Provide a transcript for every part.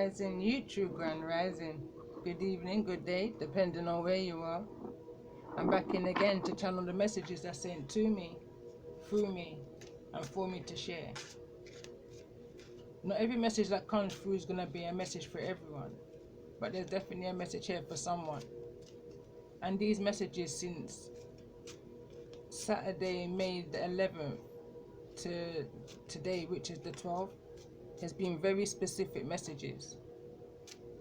Rising, YouTube Grand Rising. Good evening, good day, depending on where you are. I'm back in again to channel the messages that's sent to me, through me, and for me to share. Not every message that comes through is going to be a message for everyone, but there's definitely a message here for someone. And these messages since Saturday, May the 11th to today, which is the 12th, has been very specific messages.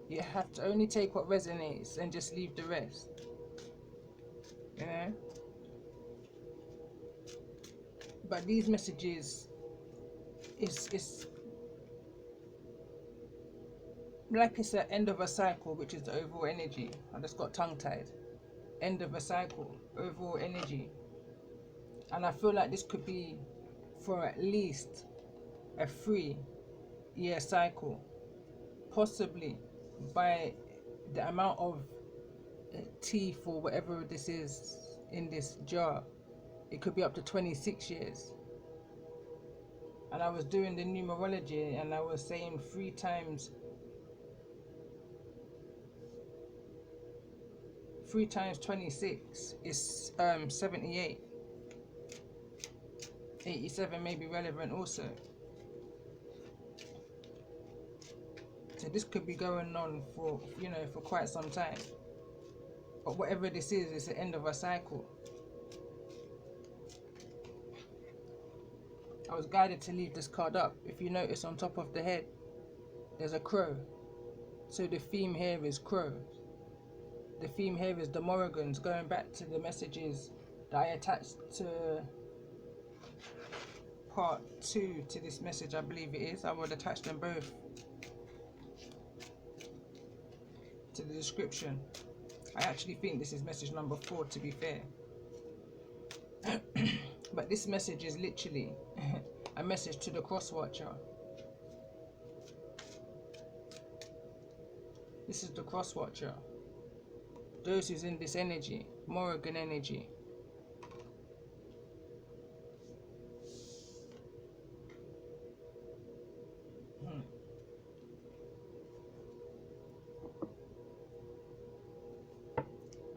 You have to only take what resonates and just leave the rest. You know? But these messages is like it's the end of a cycle, which is the overall energy. I just got tongue tied. End of a cycle, overall energy. And I feel like this could be for at least a 3-year cycle, possibly by the amount of teeth or whatever this is in this jar. It could be up to 26 years. And I was doing the numerology and I was saying 3 times 26 is 78. 87 may be relevant also. So this could be going on for, you know, for quite some time. But whatever this is, it's the end of a cycle. I was guided to leave this card up. If you notice on top of the head, there's a crow. So the theme here is crow. The theme here is the Morrigans, going back to the messages that I attached to part 2 to this message, I believe it is. I would attach them both to the description. I actually think this is message number 4, to be fair. But this message is literally a message to the cross watcher. This is the cross watcher. Those who's in this energy, Morrigan energy.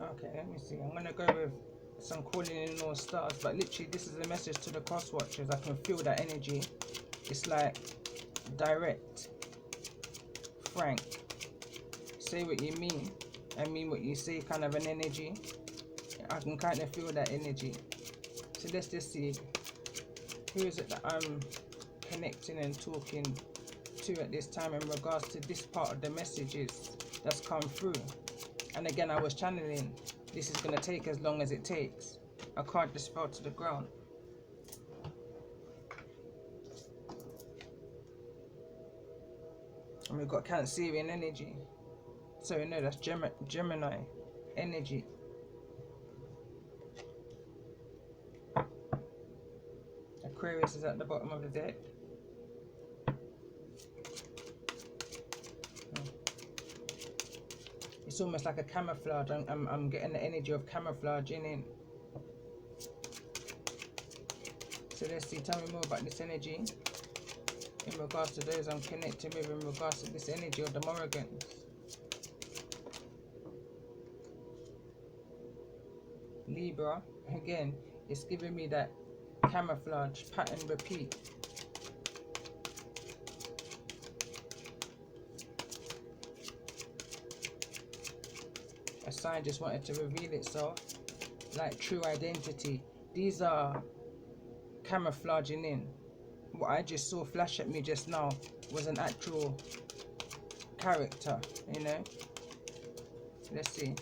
Okay, let me see. I'm gonna go with some calling in all stars, but literally this is a message to the cross watchers. I can feel that energy. It's like direct, frank. Say what you mean and mean what you say, kind of an energy. I can kind of feel that energy. So let's just see, who is it that I'm connecting and talking to at this time in regards to this part of the messages that's come through. And again, I was channeling, this is going to take as long as it takes. A card just fell to the ground. And we've got Cancerian energy. So no, that's Gemini energy. Aquarius is at the bottom of the deck. It's almost like a camouflage. I'm getting the energy of camouflaging in. So let's see, tell me more about this energy in regards to those I'm connecting with, in regards to this energy of the Morrigans. Libra, again, it's giving me that camouflage, pattern, repeat. A sign just wanted to reveal itself, like true identity. These are camouflaging in. What I just saw flash at me just now was an actual character, you know. Let's see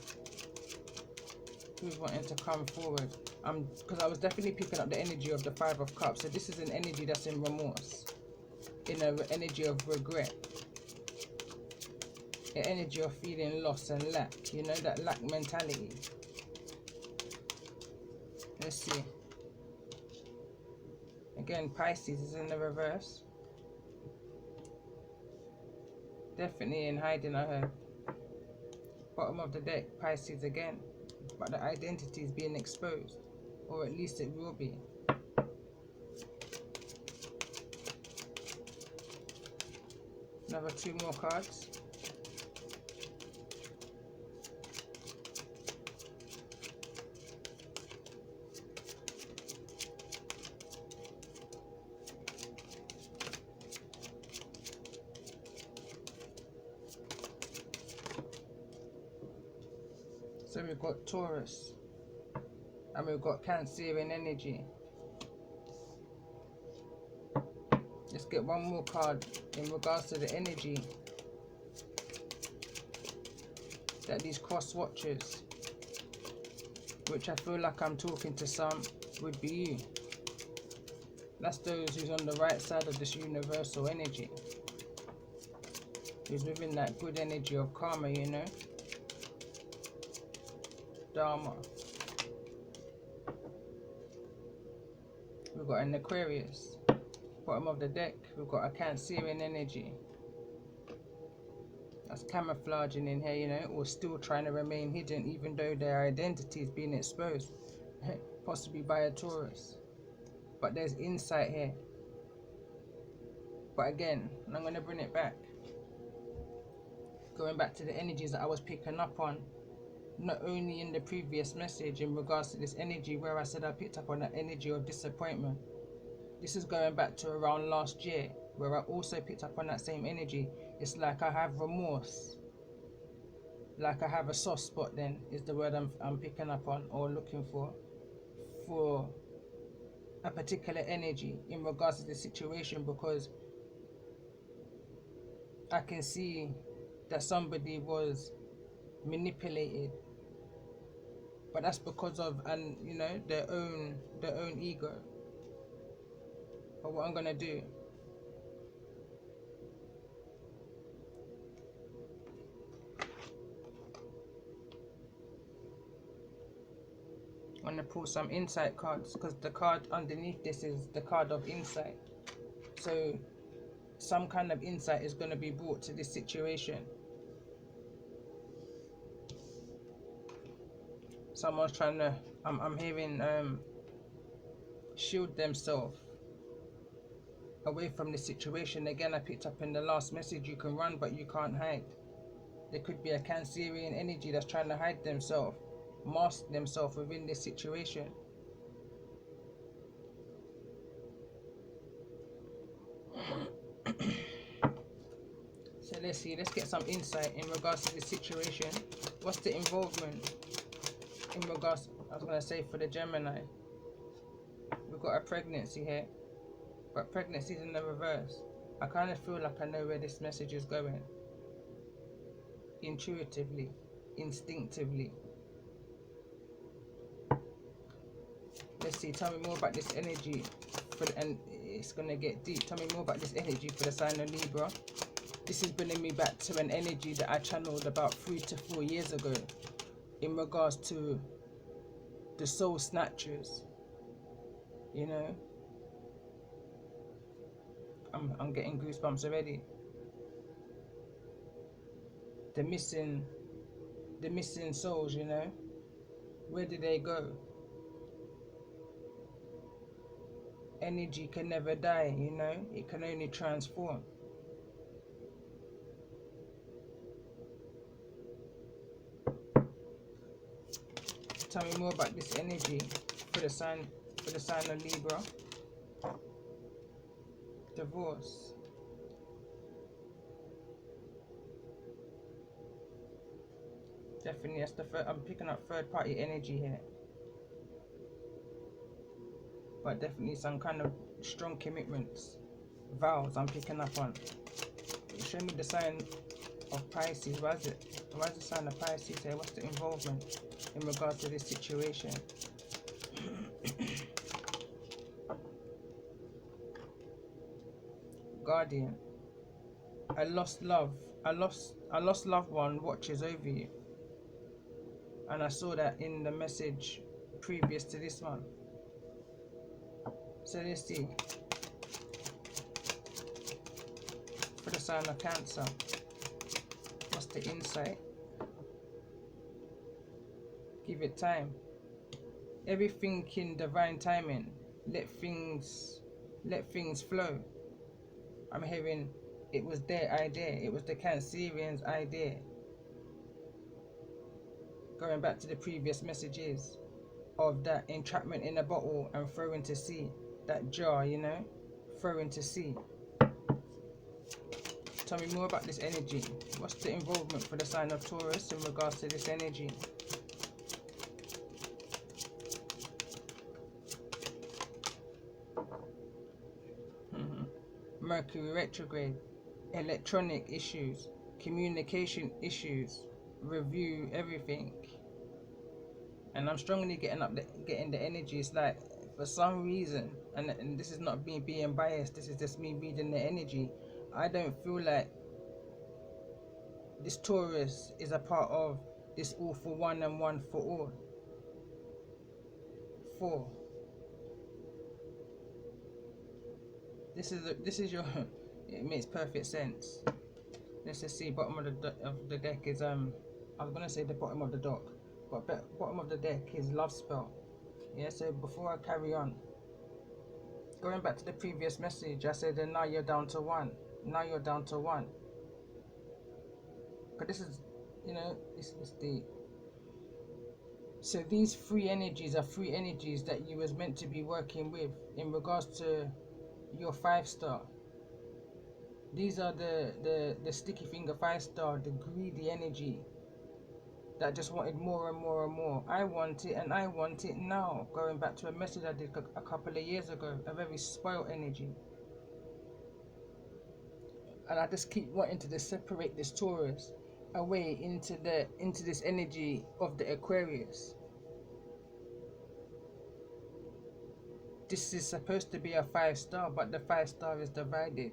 who's wanting to come forward. Because I was definitely picking up the energy of the 5 of Cups. So this is an energy that's in remorse, in an energy of regret, an energy of feeling loss and lack, you know, that lack mentality. Let's see. Again, Pisces is in the reverse. Definitely in hiding, I heard. Bottom of the deck, Pisces again. But the identity is being exposed. Or at least it will be. Another 2 more cards. So we've got Taurus and we've got Cancerian energy. Let's get one more card in regards to the energy that these cross watchers, which I feel like I'm talking to some, would be you. That's those who's on the right side of this universal energy, who's within that good energy of karma, you know, dharma. We've got an Aquarius. Bottom of the deck, we've got a Cancerian energy. That's camouflaging in here, you know, or still trying to remain hidden even though their identity is being exposed, possibly by a Taurus. But there's insight here. But again, I'm going to bring it back. Going back to the energies that I was picking up on, not only in the previous message in regards to this energy where I said I picked up on that energy of disappointment. This is going back to around last year where I also picked up on that same energy. It's like I have remorse. Like I have a soft spot then, is the word I'm picking up on or looking for a particular energy in regards to the situation, because I can see that somebody was manipulated, but that's because of, and you know, their own ego. But what I'm gonna do, I'm gonna pull some insight cards, because the card underneath this is the card of insight. So some kind of insight is gonna be brought to this situation. Someone's trying to, I'm hearing shield themselves away from the situation. Again, I picked up in the last message, you can run but you can't hide. There could be a Cancerian energy that's trying to hide themselves, mask themselves within this situation. So let's see, let's get some insight in regards to this situation. What's the involvement in regards, I was going to say for the Gemini. We've got a pregnancy here, but pregnancy is in the reverse. I kind of feel like I know where this message is going. Intuitively, instinctively. Let's see, tell me more about this energy, and it's going to get deep. Tell me more about this energy for the sign of Libra. This is bringing me back to an energy that I channeled about 3 to 4 years ago in regards to the soul snatchers, you know. I'm getting goosebumps already. The missing souls, you know. Where did they go? Energy can never die, you know. It can only transform. Tell me more about this energy for the sign of Libra. Divorce. Definitely, that's the I'm picking up third party energy here. But definitely some kind of strong commitments, vows I'm picking up on. Show me the sign of Pisces. Why is the sign of Pisces here? What's the involvement in regards to this situation? Guardian. A lost loved one watches over you. And I saw that in the message previous to this one. So let's see. For the sign of Cancer, what's the insight? Give it time. Everything in divine timing. Let things flow. I'm hearing It was their idea. It was the Cancerians' idea. Going back to the previous messages of that entrapment in a bottle and throw into sea. That jar, you know, throw into sea. Tell me more about this energy. What's the involvement for the sign of Taurus in regards to this energy? Mercury retrograde, electronic issues, communication issues, review everything. And I'm strongly getting the energy. It's like, for some reason, and this is not me being biased, this is just me reading the energy, I don't feel like this Taurus is a part of this all for one and one for all. 4. This is your it makes perfect sense. Let's just see. Bottom of the deck is I was gonna say the bottom of the deck, but bottom of the deck is love spell. Yeah. So before I carry on, going back to the previous message, I said, and now you're down to 1. Now you're down to 1. But this is, you know, it's deep. So these 3 energies are 3 energies that you was meant to be working with in regards to your 5-star. These are the sticky finger 5-star, the greedy energy that just wanted more and more and more. I want it and I want it now. Going back to a message I did a couple of years ago, a very spoiled energy. And I just keep wanting to just separate this Taurus away into this energy of the Aquarius. This is supposed to be a 5-star, but the 5-star is divided.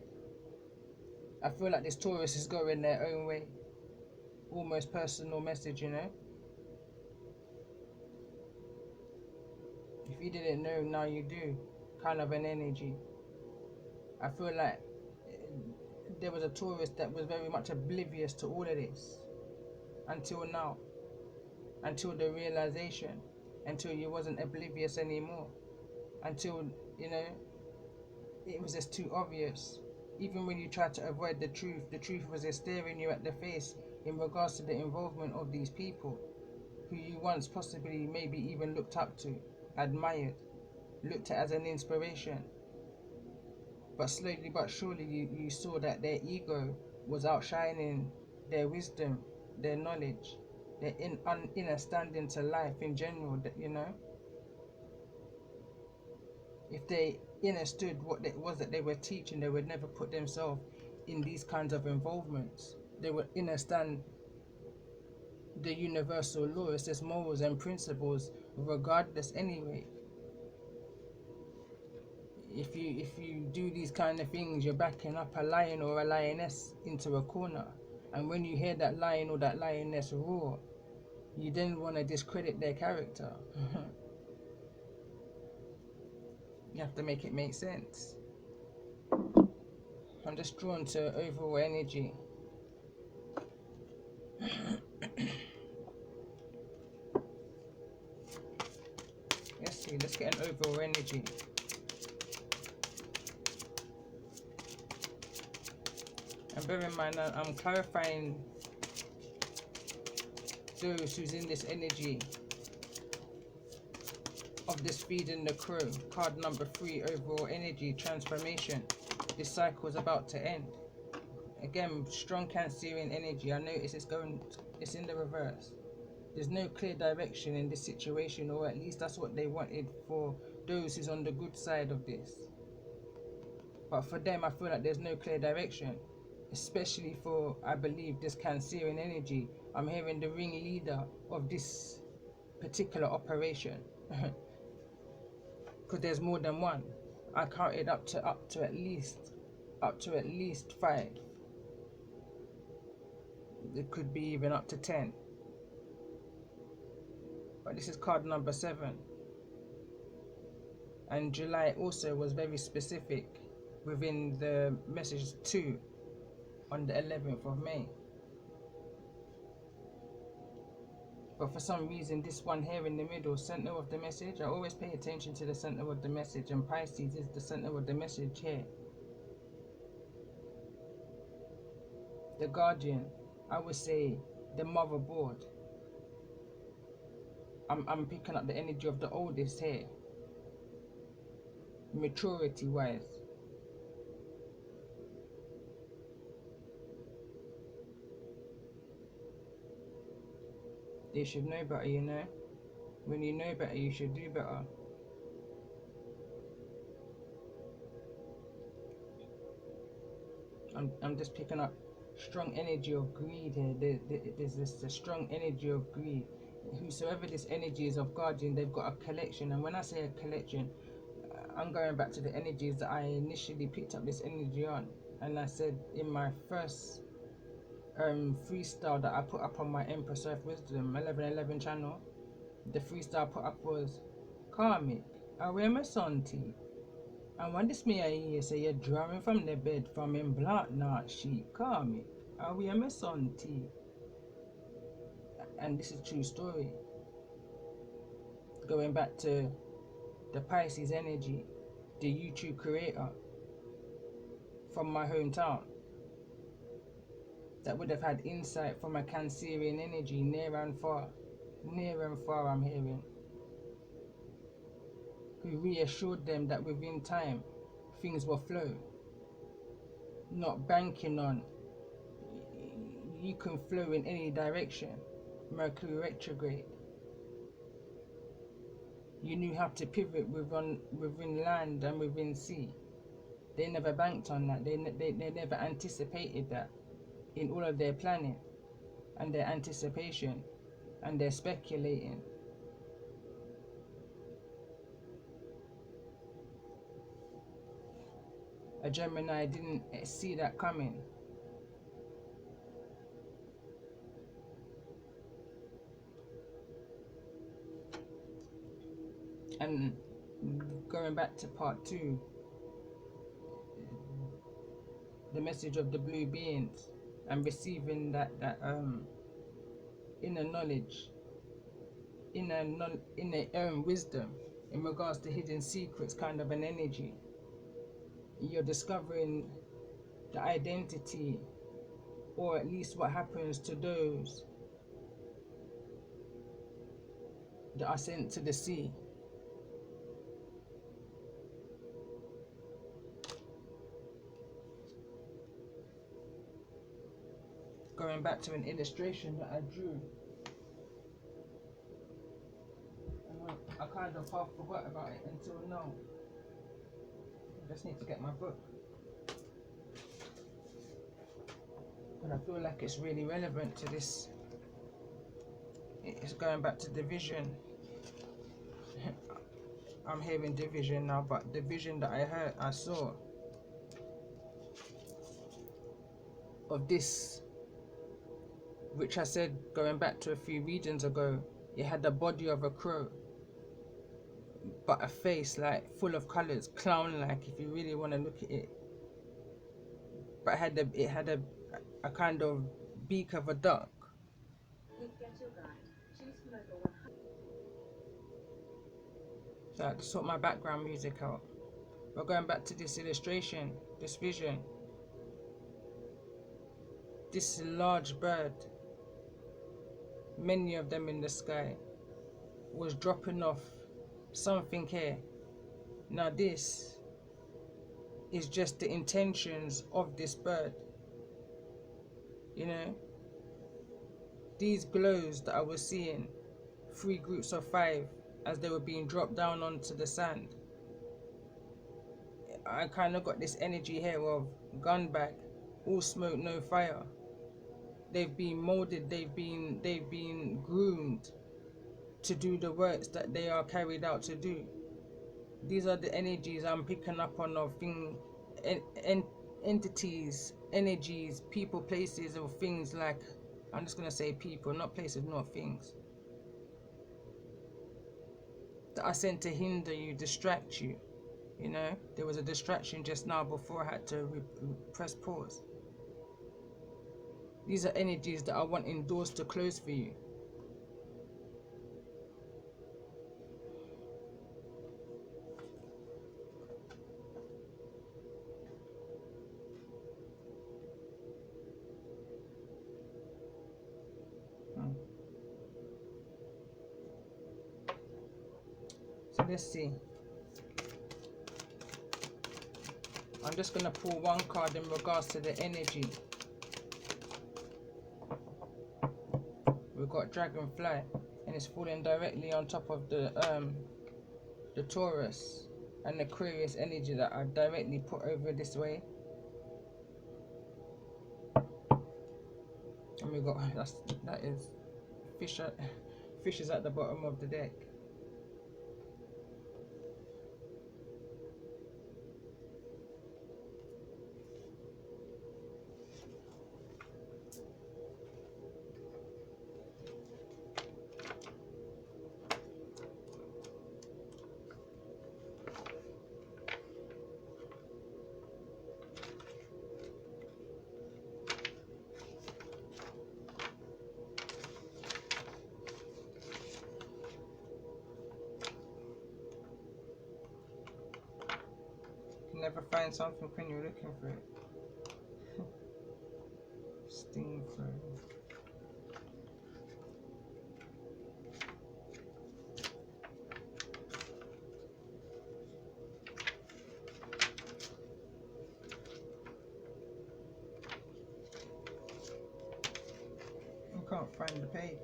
I feel like this Taurus is going their own way. Almost personal message, you know. If you didn't know, now you do. Kind of an energy. I feel like there was a Taurus that was very much oblivious to all of this. Until now. Until the realization. Until you wasn't oblivious anymore. Until, you know, it was just too obvious. Even when you tried to avoid the truth was just staring you at the face in regards to the involvement of these people who you once possibly maybe even looked up to, admired, looked at as an inspiration. But slowly but surely you saw that their ego was outshining their wisdom, their knowledge, their understanding to life in general, you know. If they understood what it was that they were teaching, they would never put themselves in these kinds of involvements. They would understand the universal laws, there's morals and principles regardless anyway. If you do these kind of things, you're backing up a lion or a lioness into a corner. And when you hear that lion or that lioness roar, you then want to discredit their character. You have to make it make sense. I'm just drawn to overall energy. Let's get an overall energy. And bear in mind, I'm clarifying those who's in this energy of this feeding the crow. Card number 3, overall energy transformation. This cycle is about to end. Again, strong Cancerian energy. I notice it's in the reverse. There's no clear direction in this situation, or at least that's what they wanted for those who's on the good side of this. But for them, I feel like there's no clear direction, especially for, I believe, this Cancerian energy. I'm hearing the ringleader of this particular operation. Because there's more than one. I counted up to at least 5. It could be even up to 10. But this is card number 7. And July also was very specific within the message 2 on the 11th of May. But for some reason, this one here in the middle, center of the message, I always pay attention to the center of the message, and Pisces is the center of the message here. the guardian, I would say the motherboard. I'm picking up the energy of the oldest here, maturity wise. They should know better, you know. When you know better, you should do better. I'm just picking up strong energy of greed here. There's this a strong energy of greed. Whosoever this energy is of guardian, they've got a collection. And when I say a collection, I'm going back to the energies that I initially picked up this energy on. And I said in my first freestyle that I put up on my Empress Earth Wisdom 1111 channel, the freestyle I put up was Karmic, I wear my son tea. And when this me I hear say you're drawing from the bed from in black not sheep, Karmic, I wear my son tea. And this is a true story. Going back to the Pisces energy, the YouTube creator from my hometown, that would have had insight from a Cancerian energy near and far I'm hearing, who reassured them that within time things will flow, not banking on you can flow in any direction. Mercury retrograde, you knew how to pivot within land and within sea. They never banked on that. They never anticipated that in all of their planning and their anticipation and their speculating. A Gemini didn't see that coming. And going back to part 2, the message of the blue beings and receiving that inner knowledge, inner wisdom in regards to hidden secrets, kind of an energy. You're discovering the identity, or at least what happens to those that are sent to the sea. Going back to an illustration that I drew, I kind of half forgot about it until now. I just need to get my book, but I feel like it's really relevant to this. It's going back to the vision. I'm hearing division now, but the vision that I saw of this, which I said going back to a few readings ago, it had the body of a crow, but a face like full of colors, clown-like if you really want to look at it. But it had a kind of beak of a duck. So I had to sort my background music out. But going back to this illustration, this vision, this large bird, many of them in the sky, was dropping off something here. Now this is just the intentions of this bird. You know, these glows that I was seeing, 3 groups of 5 as they were being dropped down onto the sand. I kind of got this energy here of gun bag, all smoke, no fire. They've been molded, they've been groomed to do the works that they are carried out to do. These are the energies I'm picking up on of entities, energies, people, places, or things like, I'm just gonna say people, not places, not things, that are sent to hinder you, distract you. You know, there was a distraction just now before I had to press pause. These are energies that are wanting doors to close for you. let's see. I'm just going to pull one card in regards to the energy. We've got Dragonfly, and it's falling directly on top of the Taurus and the Aquarius energy that I've directly put over this way. And we got that is fish is at the bottom of the deck. Never find something when you're looking for it. Sting for it. I can't find the page.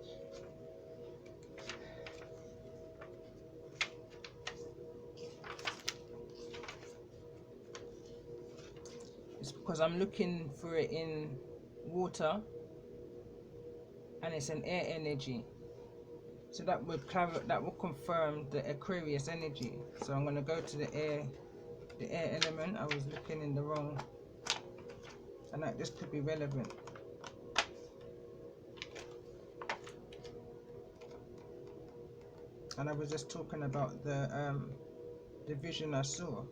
Because I'm looking for it in water and it's an air energy, so that would confirm the Aquarius energy. So I'm going to go to the air element. I was looking in the wrong, and that this could be relevant. And I was just talking about the vision I saw.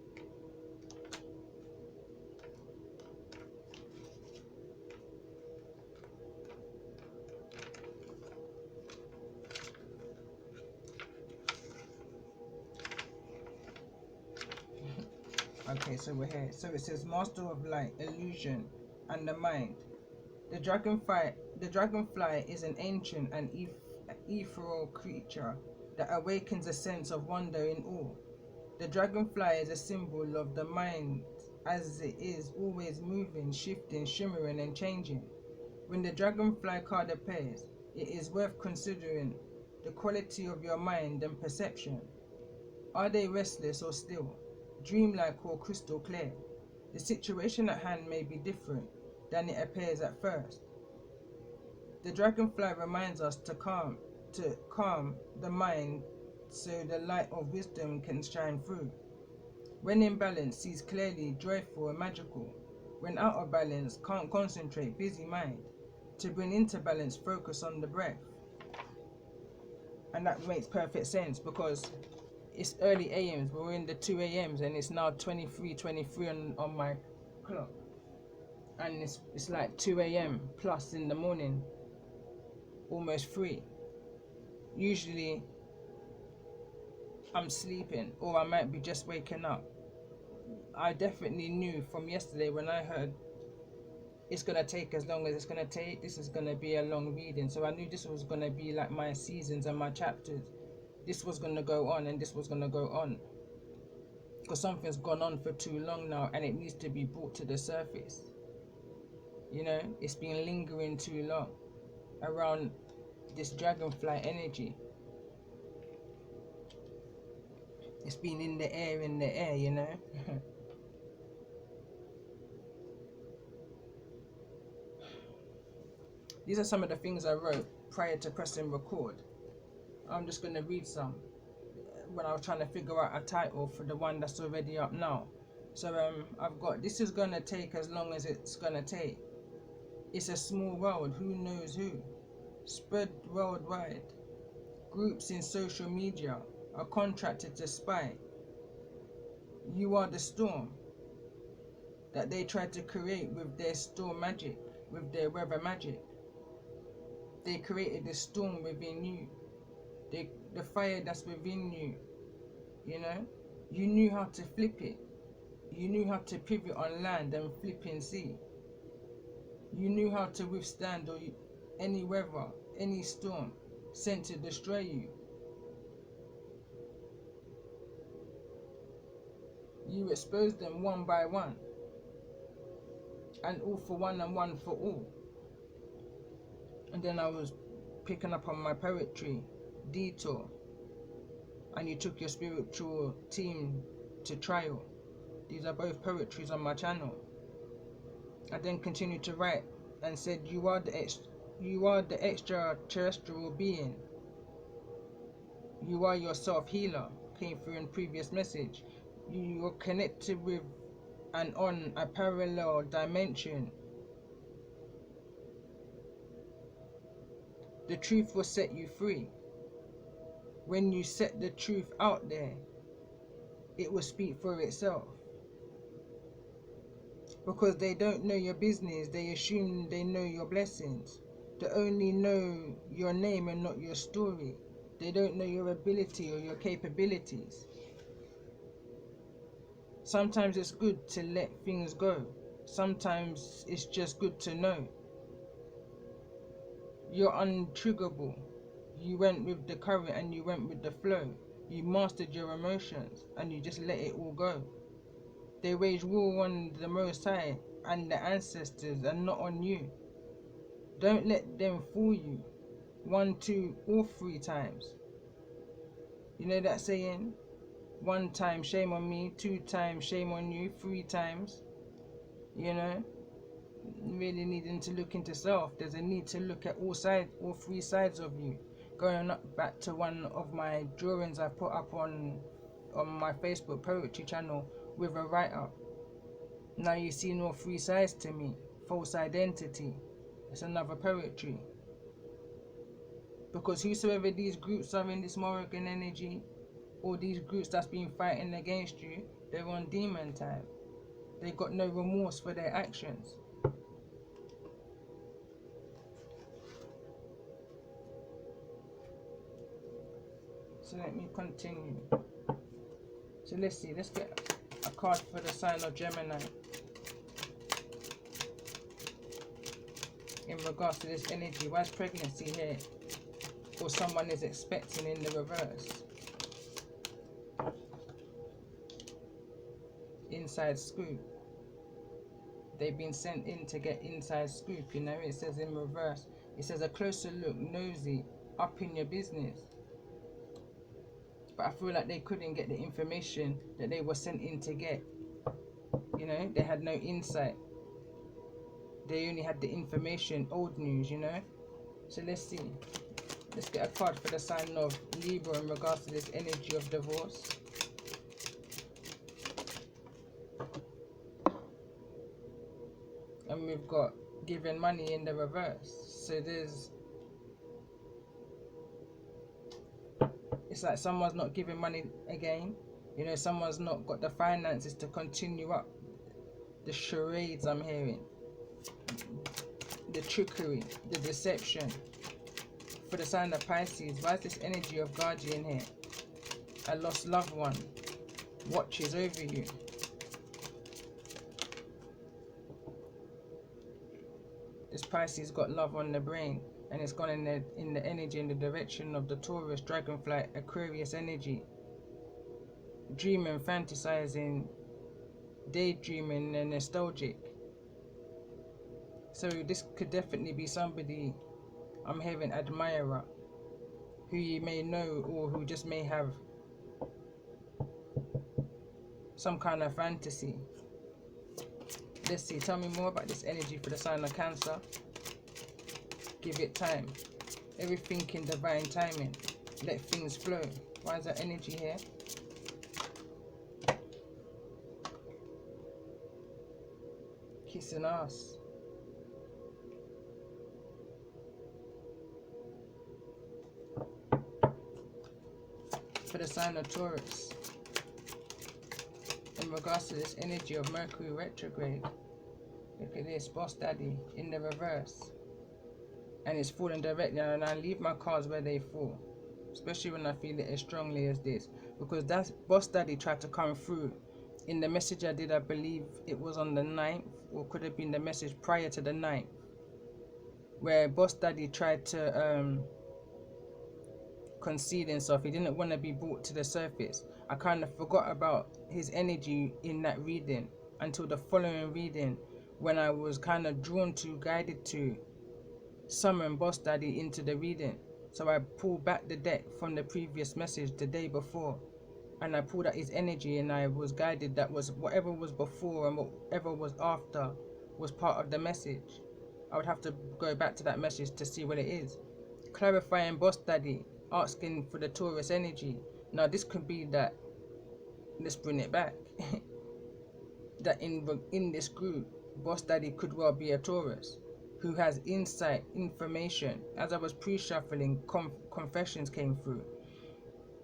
Okay, so we're here. So it says Master of Light, Illusion, and the Mind. The dragonfly is an ancient and ethereal creature that awakens a sense of wonder in awe. The dragonfly is a symbol of the mind, as it is always moving, shifting, shimmering, and changing. When the dragonfly card appears, it is worth considering the quality of your mind and perception. Are they restless or still, dreamlike or crystal clear? The situation at hand may be different than it appears at first. The dragonfly reminds us to calm the mind so the light of wisdom can shine through. When in balance, sees clearly, joyful and magical. When out of balance, can't concentrate, busy mind. To bring into balance, focus on the breath. And that makes perfect sense, because it's early AMs. We're in the 2 AMs and it's now 23 on my clock. And it's like 2 AM plus in the morning, almost 3. Usually I'm sleeping, or I might be just waking up. I definitely knew from yesterday when I heard it's going to take as long as it's going to take, this is going to be a long reading. So I knew this was going to be like my seasons and my chapters. This was going to go on and this was going to go on. Because something's gone on for too long now and it needs to be brought to the surface. You know, it's been lingering too long around this dragonfly energy. It's been in the air, you know. These are some of the things I wrote prior to pressing record. I'm just going to read some when I was trying to figure out a title for the one that's already up now. So I've got, this is going to take as long as it's going to take. It's a small world, who knows who? Spread worldwide. Groups in social media are contracted to spy. You are the storm that they tried to create with their storm magic, with their weather magic. They created the storm within you, the fire that's within you, you know. You knew how to flip it. You knew how to pivot on land and flip in sea. You knew how to withstand any weather, any storm sent to destroy you. You expose them one by one, and all for one and one for all. And then I was picking up on my poetry, Detour, and you took your spiritual team to trial. These are both poetries on my channel. I then continued to write and said, you are the extraterrestrial being. You are your self-healer, came through in previous message. You are connected with and on a parallel dimension. The truth will set you free. When you set the truth out there, it will speak for itself. Because they don't know your business, they assume they know your blessings. They only know your name and not your story. They don't know your ability or your capabilities. Sometimes it's good to let things go. Sometimes it's just good to know. You're untriggerable. You went with the current and you went with the flow. You mastered your emotions and you just let it all go. They wage war on the Most High and the ancestors and not on you. Don't let them fool you. 1, 2, or 3 times. You know that saying? 1 time, shame on me. 2 times, shame on you. 3 times. You know? Really needing to look into self. There's a need to look at all 3 sides of you. Going back to one of my drawings I put up on my Facebook poetry channel with a write-up. Now you see all 3 sides to me. False identity. It's another poetry. Because whosoever these groups are in this Morrigan energy, or these groups that's been fighting against you, they're on demon time. They got no remorse for their actions. So let me continue. So let's see, let's get a card for the sign of Gemini. In regards to this energy, why is pregnancy here? Or someone is expecting in the reverse. Inside scoop. They've been sent in to get inside scoop, you know, it says in reverse. It says a closer look, nosy, up in your business. But I feel like they couldn't get the information that they were sent in to get. You know, they had no insight. They only had the information, old news, you know. So let's see. Let's get a card for the sign of Libra in regards to this energy of divorce. And we've got giving money in the reverse. So it's like someone's not giving money again. You know, someone's not got the finances to continue up the charades I'm hearing. The trickery, the deception. For the sign of Pisces, why is this energy of guardian here? A lost loved one watches over you. This Pisces got love on the brain, and it's gone in the energy, in the direction of the Taurus, Dragonfly, Aquarius energy. Dreaming, fantasizing, daydreaming, and nostalgic. So this could definitely be somebody, I'm hearing, admirer, who you may know or who just may have some kind of fantasy. Let's see, tell me more about this energy for the sign of Cancer. Give it time. Everything in divine timing. Let things flow. Why is that energy here? Kissing ass. For the sign of Taurus, in regards to this energy of Mercury retrograde, look at this, boss daddy in the reverse, and it's falling directly, and I leave my cards where they fall, especially when I feel it as strongly as this, because that boss daddy tried to come through in the message I did. I believe it was on the 9th, or could have been the message prior to the 9th, where boss daddy tried to conceal himself. He didn't want to be brought to the surface. I kind of forgot about his energy in that reading until the following reading, when I was kind of drawn to, guided to summon Boss Daddy into the reading. So I pulled back the deck from the previous message the day before, and I pulled out his energy, and I was guided that was whatever was before and whatever was after was part of the message. I would have to go back to that message to see what it is. Clarifying Boss Daddy, asking for the Taurus energy. Now this could be that, let's bring it back, that in this group, Boss Daddy could well be a Taurus who has insight, information. As I was pre-shuffling, confessions came through.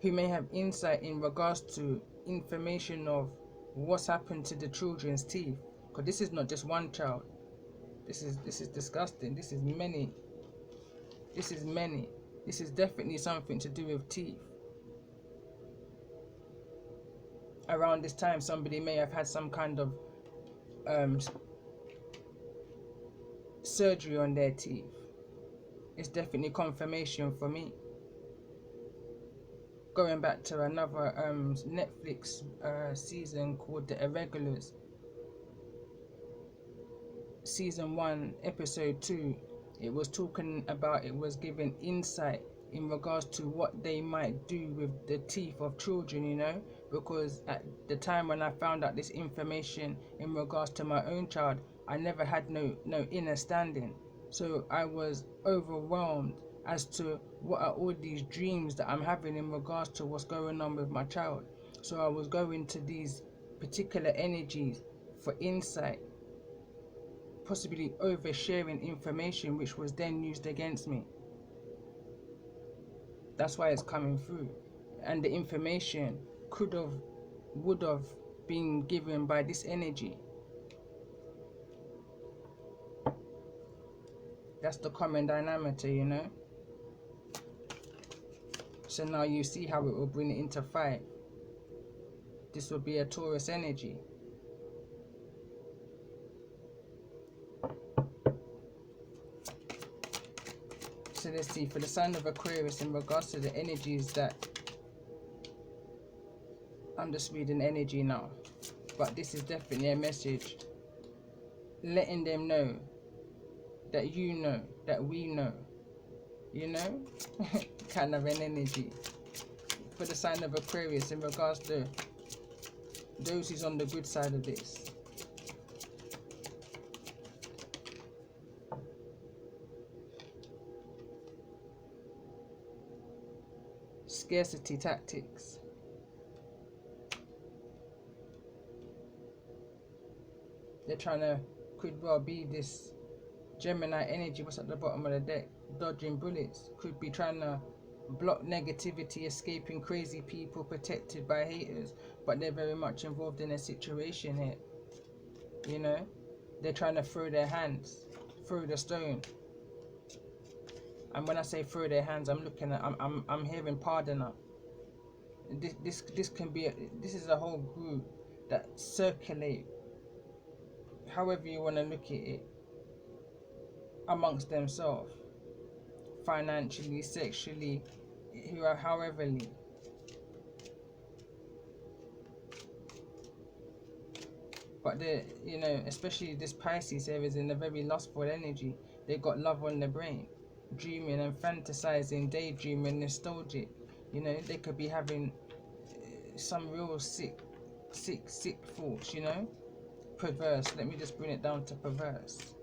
Who may have insight in regards to information of what's happened to the children's teeth. Because this is not just one child. This is disgusting. This is many. This is many. This is definitely something to do with teeth. Around this time, somebody may have had some kind of surgery on their teeth. It's definitely confirmation for me. Going back to another Netflix season called The Irregulars, season 1 episode 2, it was talking about, it was giving insight in regards to what they might do with the teeth of children, you know, because at the time when I found out this information in regards to my own child, I never had no inner standing. So I was overwhelmed as to what are all these dreams that I'm having in regards to what's going on with my child. So I was going to these particular energies for insight, possibly oversharing information which was then used against me. That's why it's coming through. And the information would have been given by this energy. That's the common dynamic, you know. So now you see how it will bring it into 5. This will be a Taurus energy. So let's see, for the sign of Aquarius, in regards to the energies that, I'm just reading energy now, but this is definitely a message letting them know that you know, that we know, you know, kind of an energy. For the sign of Aquarius, in regards to those who's on the good side of this. Scarcity tactics. They're trying to, could well be this Gemini energy, what's at the bottom of the deck, dodging bullets. Could be trying to block negativity, escaping crazy people, protected by haters, but they're very much involved in a situation here. You know, they're trying to throw their hands, throw the stone. And when I say throw their hands, I'm looking at, I'm hearing pardoner. This can be, this is a whole group that circulate, however you want to look at it, amongst themselves, financially, sexually, howeverly. But they, you know, especially this Pisces here is in a very lustful energy. They got love on the brain, dreaming and fantasizing, daydreaming, nostalgic. You know, they could be having some real sick thoughts, you know. Perverse. Let me just bring it down to perverse.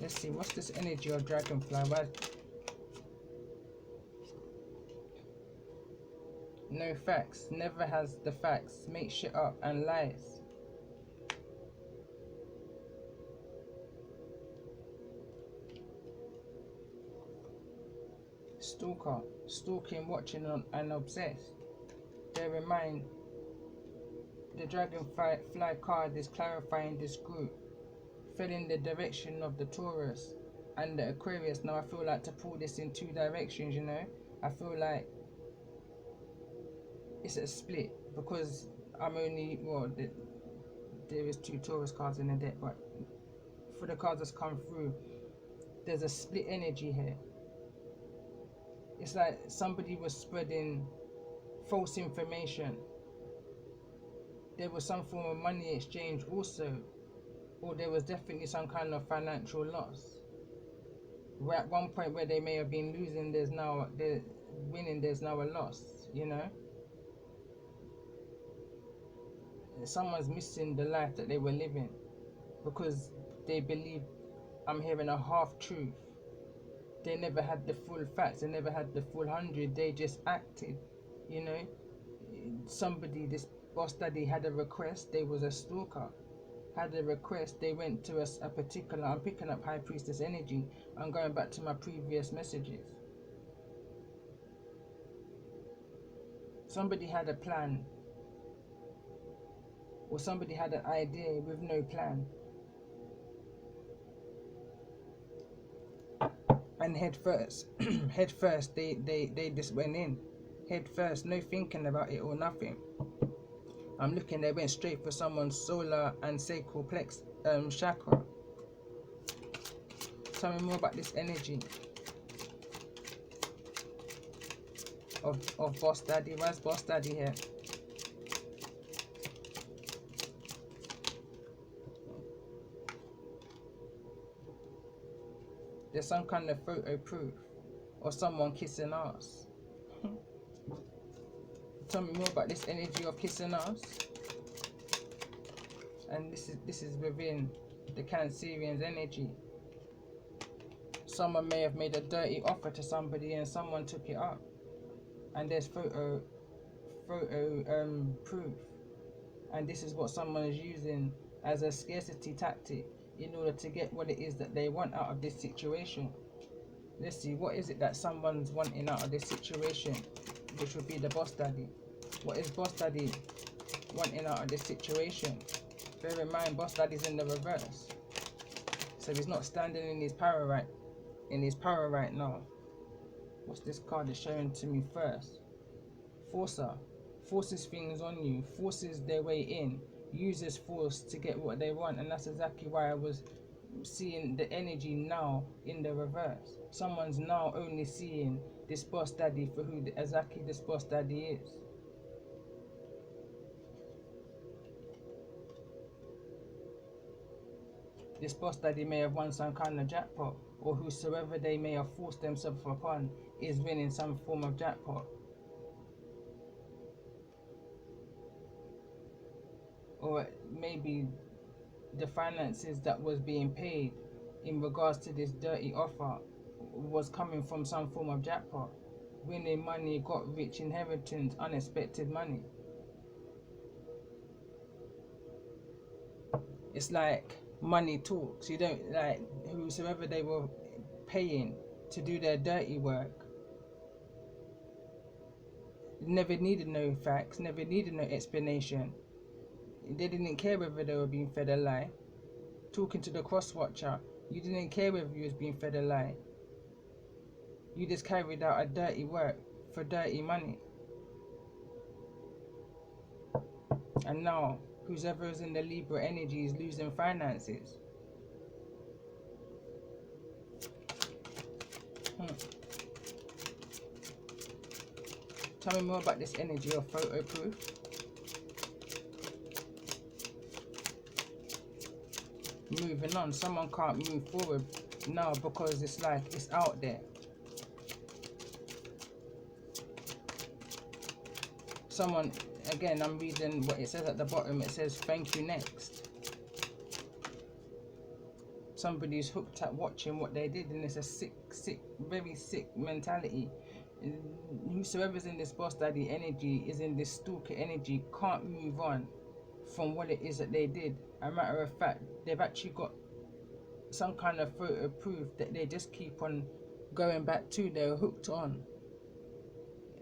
Let's see, what's this energy of dragonfly? Why? No facts, never has the facts, makes shit up and lies. Stalker, stalking, watching and obsessed. Bear in mind, the dragonfly card is clarifying this group fell in the direction of the Taurus and the Aquarius. Now I feel like to pull this in two directions, you know. I feel like it's a split because I'm only, well, there is two Taurus cards in the deck, but for the cards that's come through, there's a split energy here. It's like somebody was spreading false information. There was some form of money exchange also, or there was definitely some kind of financial loss. We're at one point where they may have been losing, there's now they're winning, there's now a loss, you know. Someone's missing the life that they were living because they believe, I'm hearing a half truth. They never had the full facts, they never had the full 100, they just acted, you know. Somebody, this boss daddy had a request, they was a stalker, had a request, they went to a particular, I'm picking up High Priestess energy, I'm going back to my previous messages. Somebody had a plan, or somebody had an idea with no plan. And head first, head first, they just went in. Head first, no thinking about it or nothing. I'm looking, they went straight for someone's solar and sacral plex chakra. Tell me more about this energy of boss daddy. Where's boss daddy here? There's some kind of photo proof or someone kissing ass. Tell me more about this energy of kissing ass. And this is within the Cancerian's energy. Someone may have made a dirty offer to somebody and someone took it up. And there's photo proof. And this is what someone is using as a scarcity tactic in order to get what it is that they want out of this situation. Let's see, what is it that someone's wanting out of this situation, which would be the boss daddy. What is boss daddy wanting out of this situation? Bear in mind, boss daddy's in the reverse, so he's not standing in his power right now. What's this card is showing to me first? Forcer. Forces things on you, forces their way in, uses force to get what they want, and that's exactly why I was seeing the energy now in the reverse. Someone's now only seeing this boss daddy for who exactly this boss daddy is. This boss daddy may have won some kind of jackpot, or whosoever they may have forced themselves upon is winning some form of jackpot. Or maybe the finances that was being paid in regards to this dirty offer was coming from some form of jackpot. Winning money, got rich, inheritance, unexpected money. It's like money talks. You don't, like, whosoever they were paying to do their dirty work never needed no facts, never needed no explanation. They didn't care whether they were being fed a lie. Talking to the cross watcher, you didn't care whether you was being fed a lie. You just carried out a dirty work for dirty money. And now, whoever is in the Libra energy is losing finances. Tell me more about this energy of photo proof. Moving on, someone can't move forward now because it's like it's out there. Someone, again, I'm reading what it says at the bottom. It says thank you next. Somebody's hooked at watching what they did, and it's a sick, very sick mentality. Whosoever's in this boss daddy energy is in this stalker energy, can't move on from what it is that they did. A matter of fact, they've actually got some kind of photo proof that they just keep on going back to. They're hooked on,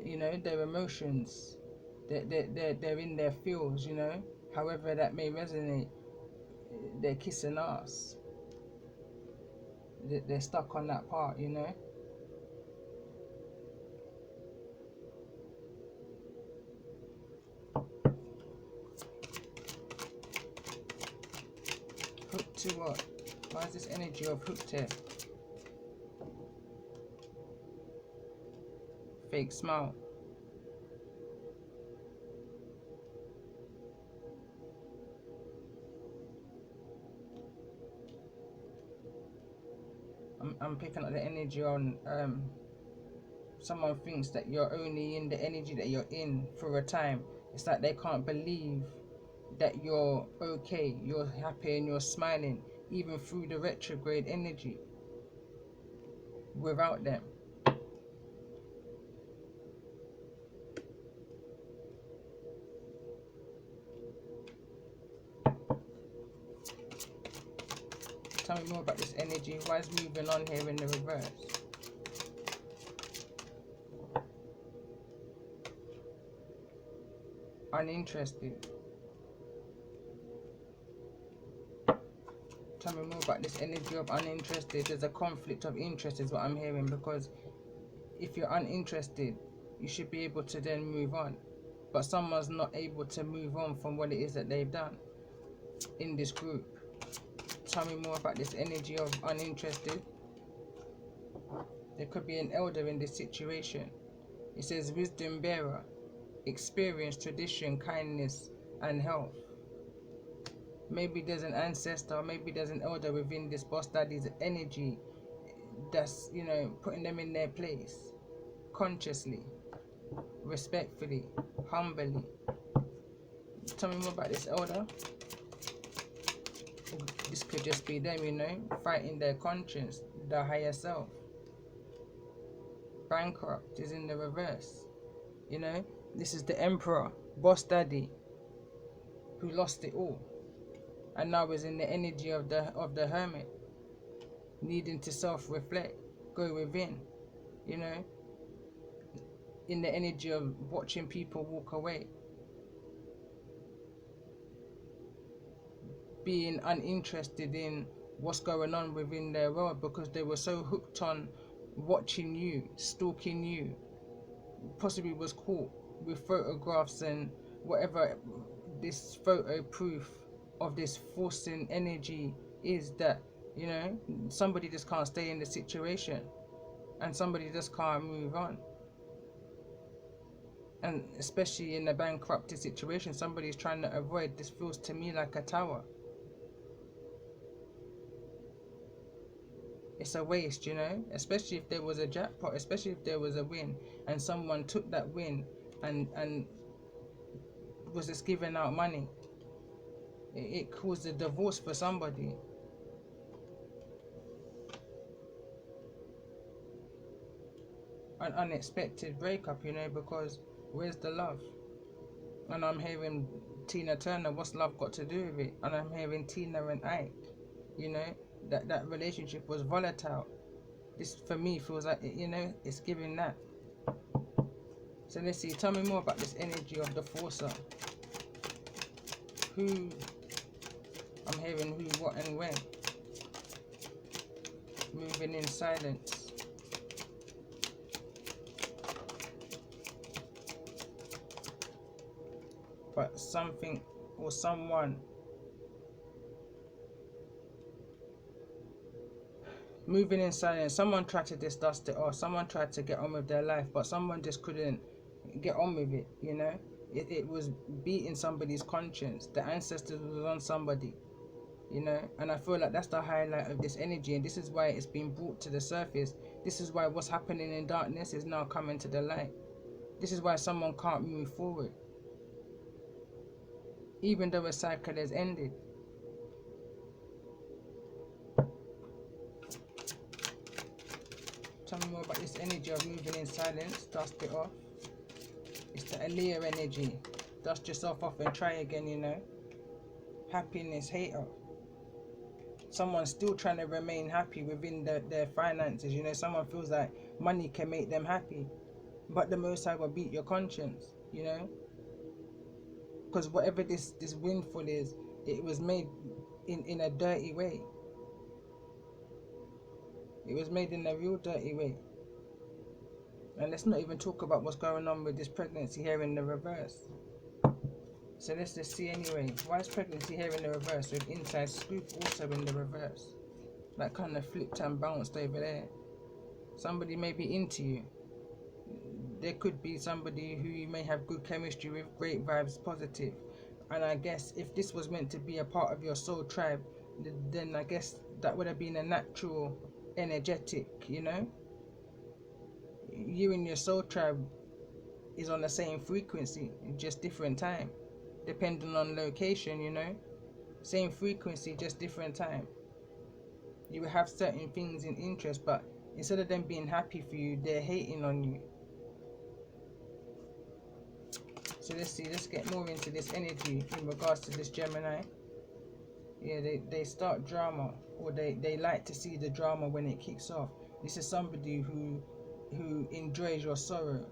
you know, their emotions. They're in their feels, you know, however that may resonate. They're kissing ass. they're stuck on that part, you know. Hooked to what? Why is this energy of hooked here? Fake smile. I'm picking up the energy on someone thinks that you're only in the energy that you're in for a time. It's like they can't believe that you're okay, you're happy and you're smiling even through the retrograde energy without them. Tell me more about this energy. Why is moving on here in the reverse? Uninterested. Tell me more about this energy of uninterested. There's a conflict of interest is what I'm hearing, because if you're uninterested, you should be able to then move on. But someone's not able to move on from what it is that they've done in this group. Tell me more about this energy of uninterested. There could be an elder in this situation. It says wisdom bearer, experience, tradition, kindness, and health. Maybe there's an ancestor, maybe there's an elder within this boss daddy's energy that's, you know, putting them in their place consciously, respectfully, humbly. Tell me more about this elder. This could just be them, you know, fighting their conscience, their higher self. Bankrupt is in the reverse, you know. This is the emperor, boss daddy, who lost it all, and now is in the energy of the hermit, needing to self-reflect, go within, you know, in the energy of watching people walk away, being uninterested in what's going on within their world because they were so hooked on watching you, stalking you. Possibly was caught with photographs and whatever this photo proof of this forcing energy is, that, you know, somebody just can't stay in the situation and somebody just can't move on. And especially in a bankrupted situation, somebody's trying to avoid. This feels to me like a tower. It's a waste, you know, especially if there was a jackpot, especially if there was a win and someone took that win and was just giving out money. It caused a divorce for somebody. An unexpected breakup, you know, because where's the love? And I'm hearing Tina Turner, what's love got to do with it? And I'm hearing Tina and Ike, you know, that relationship was volatile. This for me feels like, you know, it's giving that. So let's see, tell me more about this energy of the forcer. Who, I'm hearing who, what and when. Moving in silence. But something or someone moving in silence. Someone tried to just dust it off. Someone tried to get on with their life, but someone just couldn't get on with it, you know. It was beating somebody's conscience. The ancestors was on somebody, you know. And I feel like that's the highlight of this energy, and this is why it's been brought to the surface. This is why what's happening in darkness is now coming to the light. This is why someone can't move forward, even though a cycle has ended. Tell me more about this energy of moving in silence. Dust it off. It's the Aliyah energy. Dust yourself off and try again, you know. Happiness hater. Someone's still trying to remain happy within their finances, you know. Someone feels like money can make them happy, but the Most High will beat your conscience, you know. Because whatever this windfall is, it was made in a dirty way. It was made in a real dirty way. And let's not even talk about what's going on with this pregnancy here in the reverse. So let's just see anyway. Why is pregnancy here in the reverse with inside scoop also in the reverse? That kind of flipped and bounced over there. Somebody may be into you. There could be somebody who you may have good chemistry with, great vibes, positive. And I guess if this was meant to be a part of your soul tribe, then I guess that would have been a natural energetic, you know? You and your soul tribe is on the same frequency, just different time. Depending on location, you know? Same frequency, just different time. You will have certain things in interest, but instead of them being happy for you, they're hating on you. So let's see, let's get more into this energy in regards to this Gemini. Yeah, they start drama, or they like to see the drama when it kicks off. This is somebody who enjoys your sorrow,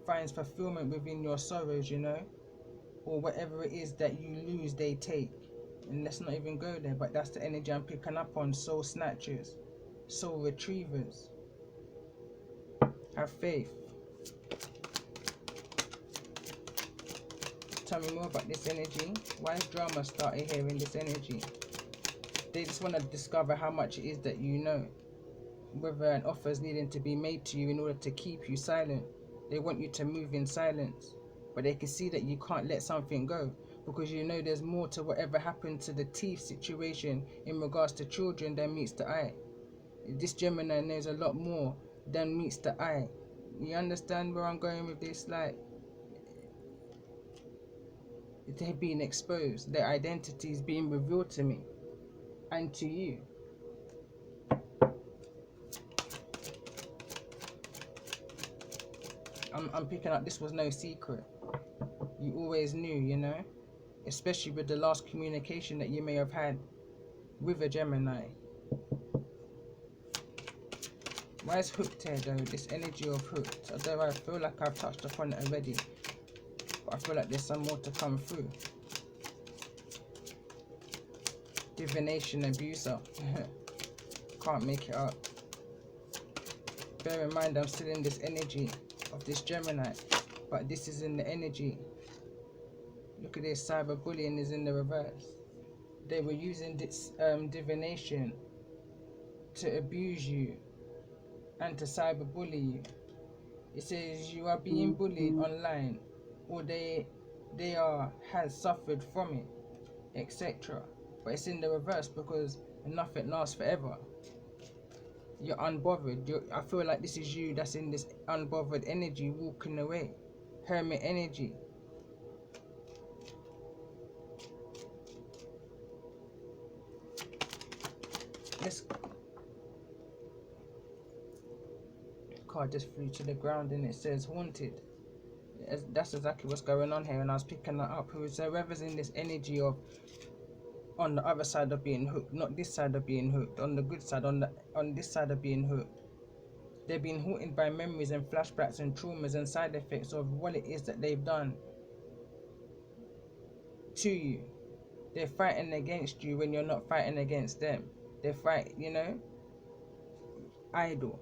finds fulfillment within your sorrows, you know, or whatever it is that you lose, they take. And let's not even go there, but that's the energy I'm picking up on. Soul snatchers, soul retrievers. Have faith. Tell me more about this energy. Why is drama started here in this energy? They just want to discover how much it is that you know. Whether an offer is needing to be made to you in order to keep you silent. They want you to move in silence. But they can see that you can't let something go. Because you know there's more to whatever happened to the teeth situation in regards to children than meets the eye. This Gemini knows a lot more than meets the eye. You understand where I'm going with this? Like, they're being exposed. Their identity is being revealed to me and to you. I'm picking up this was no secret. You always knew, you know, especially with the last communication that you may have had with a Gemini. Why is hooked here though? This energy of hooked. Although I feel like I've touched upon it already, but I feel like there's some more to come through. Divination abuser. Can't make it up. Bear in mind I'm still in this energy of this Gemini, but this is in the energy. Look at this, cyberbullying is in the reverse. They were using this divination to abuse you and to cyberbully you. It says you are being bullied online, or they has suffered from it, etc. But it's in the reverse because nothing lasts forever. You're unbothered. I feel like this is you that's in this unbothered energy, walking away. Hermit energy. This card just flew to the ground and it says haunted. That's exactly what's going on here, and I was picking that up. Whoever's in this energy of on the other side of being hooked, not this side of being hooked, on the good side, on this side of being hooked. They're being haunted by memories and flashbacks and traumas and side effects of what it is that they've done to you. They're fighting against you when you're not fighting against them. They fight, you know, idle.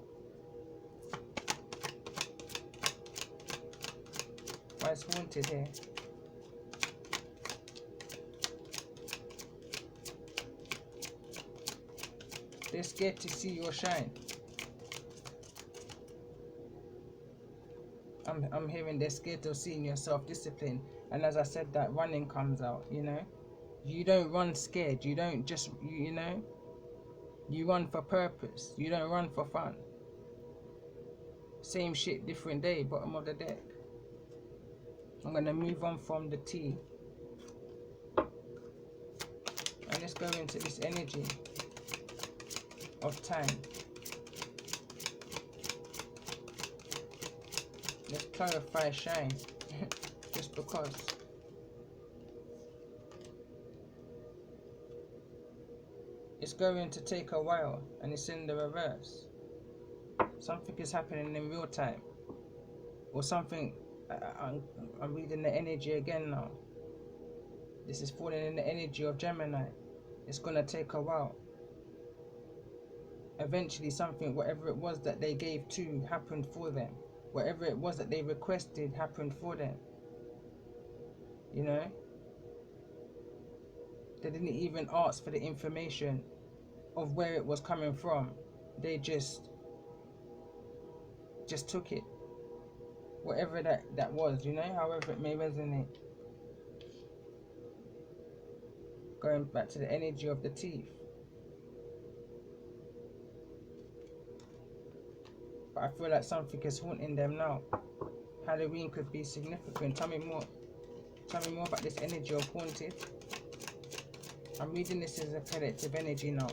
Why is haunted here? They're scared to see your shine. I'm hearing they're scared of seeing your self-discipline. And as I said, that running comes out, you know. You don't run scared. You don't just, you know. You run for purpose. You don't run for fun. Same shit, different day, bottom of the deck. I'm going to move on from the T. And let's go into this energy of time. Let's clarify shine. Just because. It's going to take a while, and it's in the reverse. Something is happening in real time, or something. I'm reading the energy again now. This is falling in the energy of Gemini. It's gonna take a while. eventually something, whatever it was that they gave to, happened for them. Whatever it was that they requested happened for them. You know? They didn't even ask for the information of where it was coming from. They just took it. Whatever that was, you know, however it may resonate. Going back to the energy of the teeth. But I feel like something is haunting them now. Halloween could be significant. Tell me more. Tell me more about this energy of haunted. I'm reading this as a collective energy now.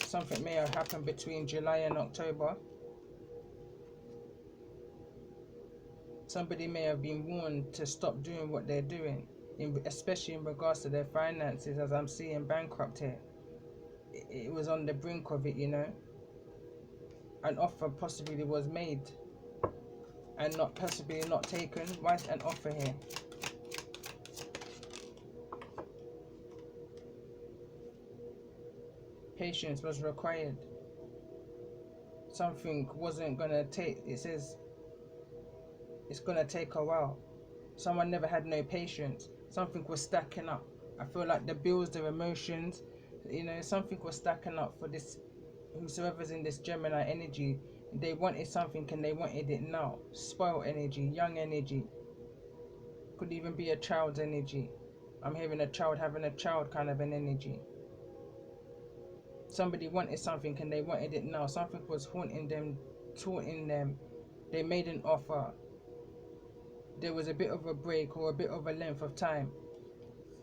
Something may have happened between July and October. Somebody may have been warned to stop doing what they're doing, especially in regards to their finances, as I'm seeing bankrupt here. It was on the brink of it, you know. An offer possibly was made and possibly not taken. Why is an offer here? Patience was required. Something wasn't gonna take, it says it's gonna take a while. Someone never had no patience. Something was stacking up. I feel like the bills, the emotions, you know, something was stacking up for this, whosoever's in this Gemini energy. They wanted something and they wanted it now. Spoiled energy, young energy. Could even be a child's energy. I'm hearing a child having a child kind of an energy. Somebody wanted something and they wanted it now. Something was haunting them, taunting them. They made an offer. There was a bit of a break or a bit of a length of time.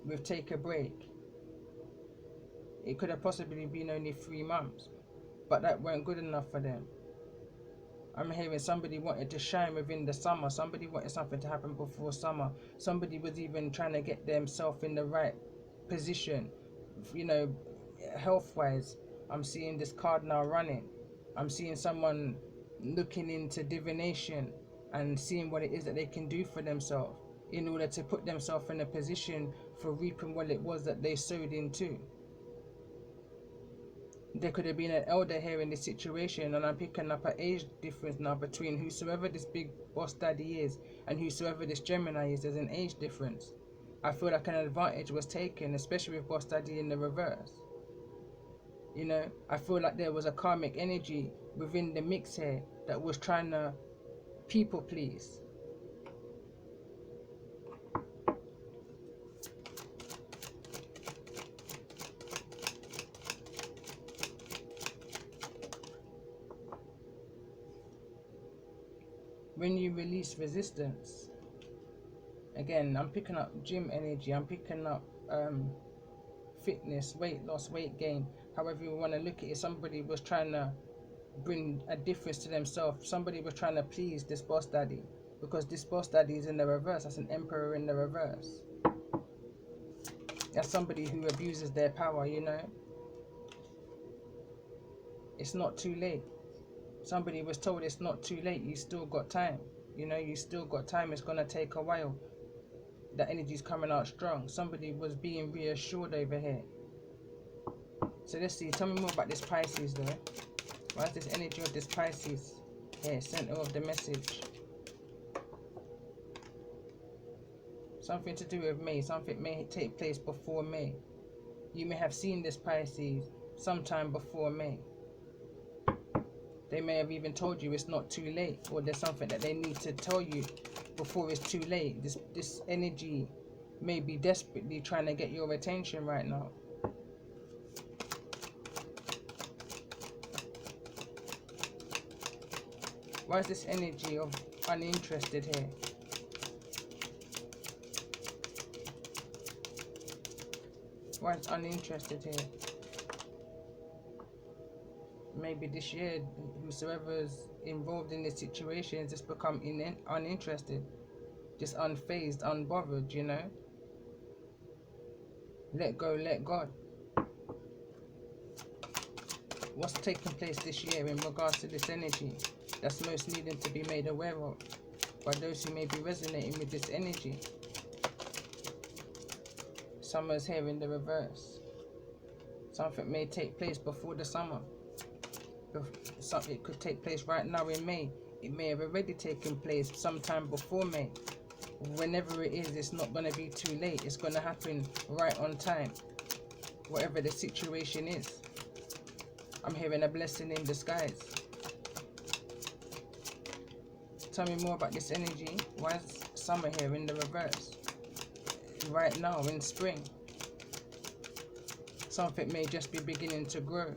We've taken a break. It could have possibly been only 3 months, but that weren't good enough for them. I'm hearing somebody wanted to shine within the summer. Somebody wanted something to happen before summer. Somebody was even trying to get themselves in the right position, you know, health-wise. I'm seeing this card now running. I'm seeing someone looking into divination and seeing what it is that they can do for themselves in order to put themselves in a position for reaping what it was that they sowed into. There could have been an elder here in this situation, and I'm picking up an age difference now between whosoever this big boss daddy is and whosoever this Gemini is. There's an age difference. I feel like an advantage was taken, especially with boss daddy in the reverse. You know, I feel like there was a karmic energy within the mix here that was trying to people please. When you release resistance, again, I'm picking up gym energy. I'm picking up fitness, weight loss, weight gain. However you want to look at it, somebody was trying to bring a difference to themselves. Somebody was trying to please this boss daddy, because this boss daddy is in the reverse. That's an emperor in the reverse. That's somebody who abuses their power, you know. It's not too late. Somebody was told it's not too late. You still got time. You know, you still got time. It's going to take a while. That energy's coming out strong. Somebody was being reassured over here. So let's see. Tell me more about this Pisces though. Why is this energy of this Pisces here? Center of the message. Something to do with May. Something may take place before May. You may have seen this Pisces sometime before May. They may have even told you it's not too late, or there's something that they need to tell you before it's too late. This energy may be desperately trying to get your attention right now. Why is this energy of uninterested here? Why is uninterested here? Maybe this year, whosoever's involved in this situation has just become uninterested, just unfazed, unbothered, you know. Let go, let God. What's taking place this year in regards to this energy that's most needing to be made aware of by those who may be resonating with this energy? Summer's here in the reverse. Something may take place before the summer. It could take place right now in May. It may have already taken place sometime before May. Whenever it is, it's not going to be too late. It's going to happen right on time, whatever the situation is. I'm hearing a blessing in disguise. Tell me more about this energy. Why is summer here in the reverse? Right now in spring. Something may just be beginning to grow.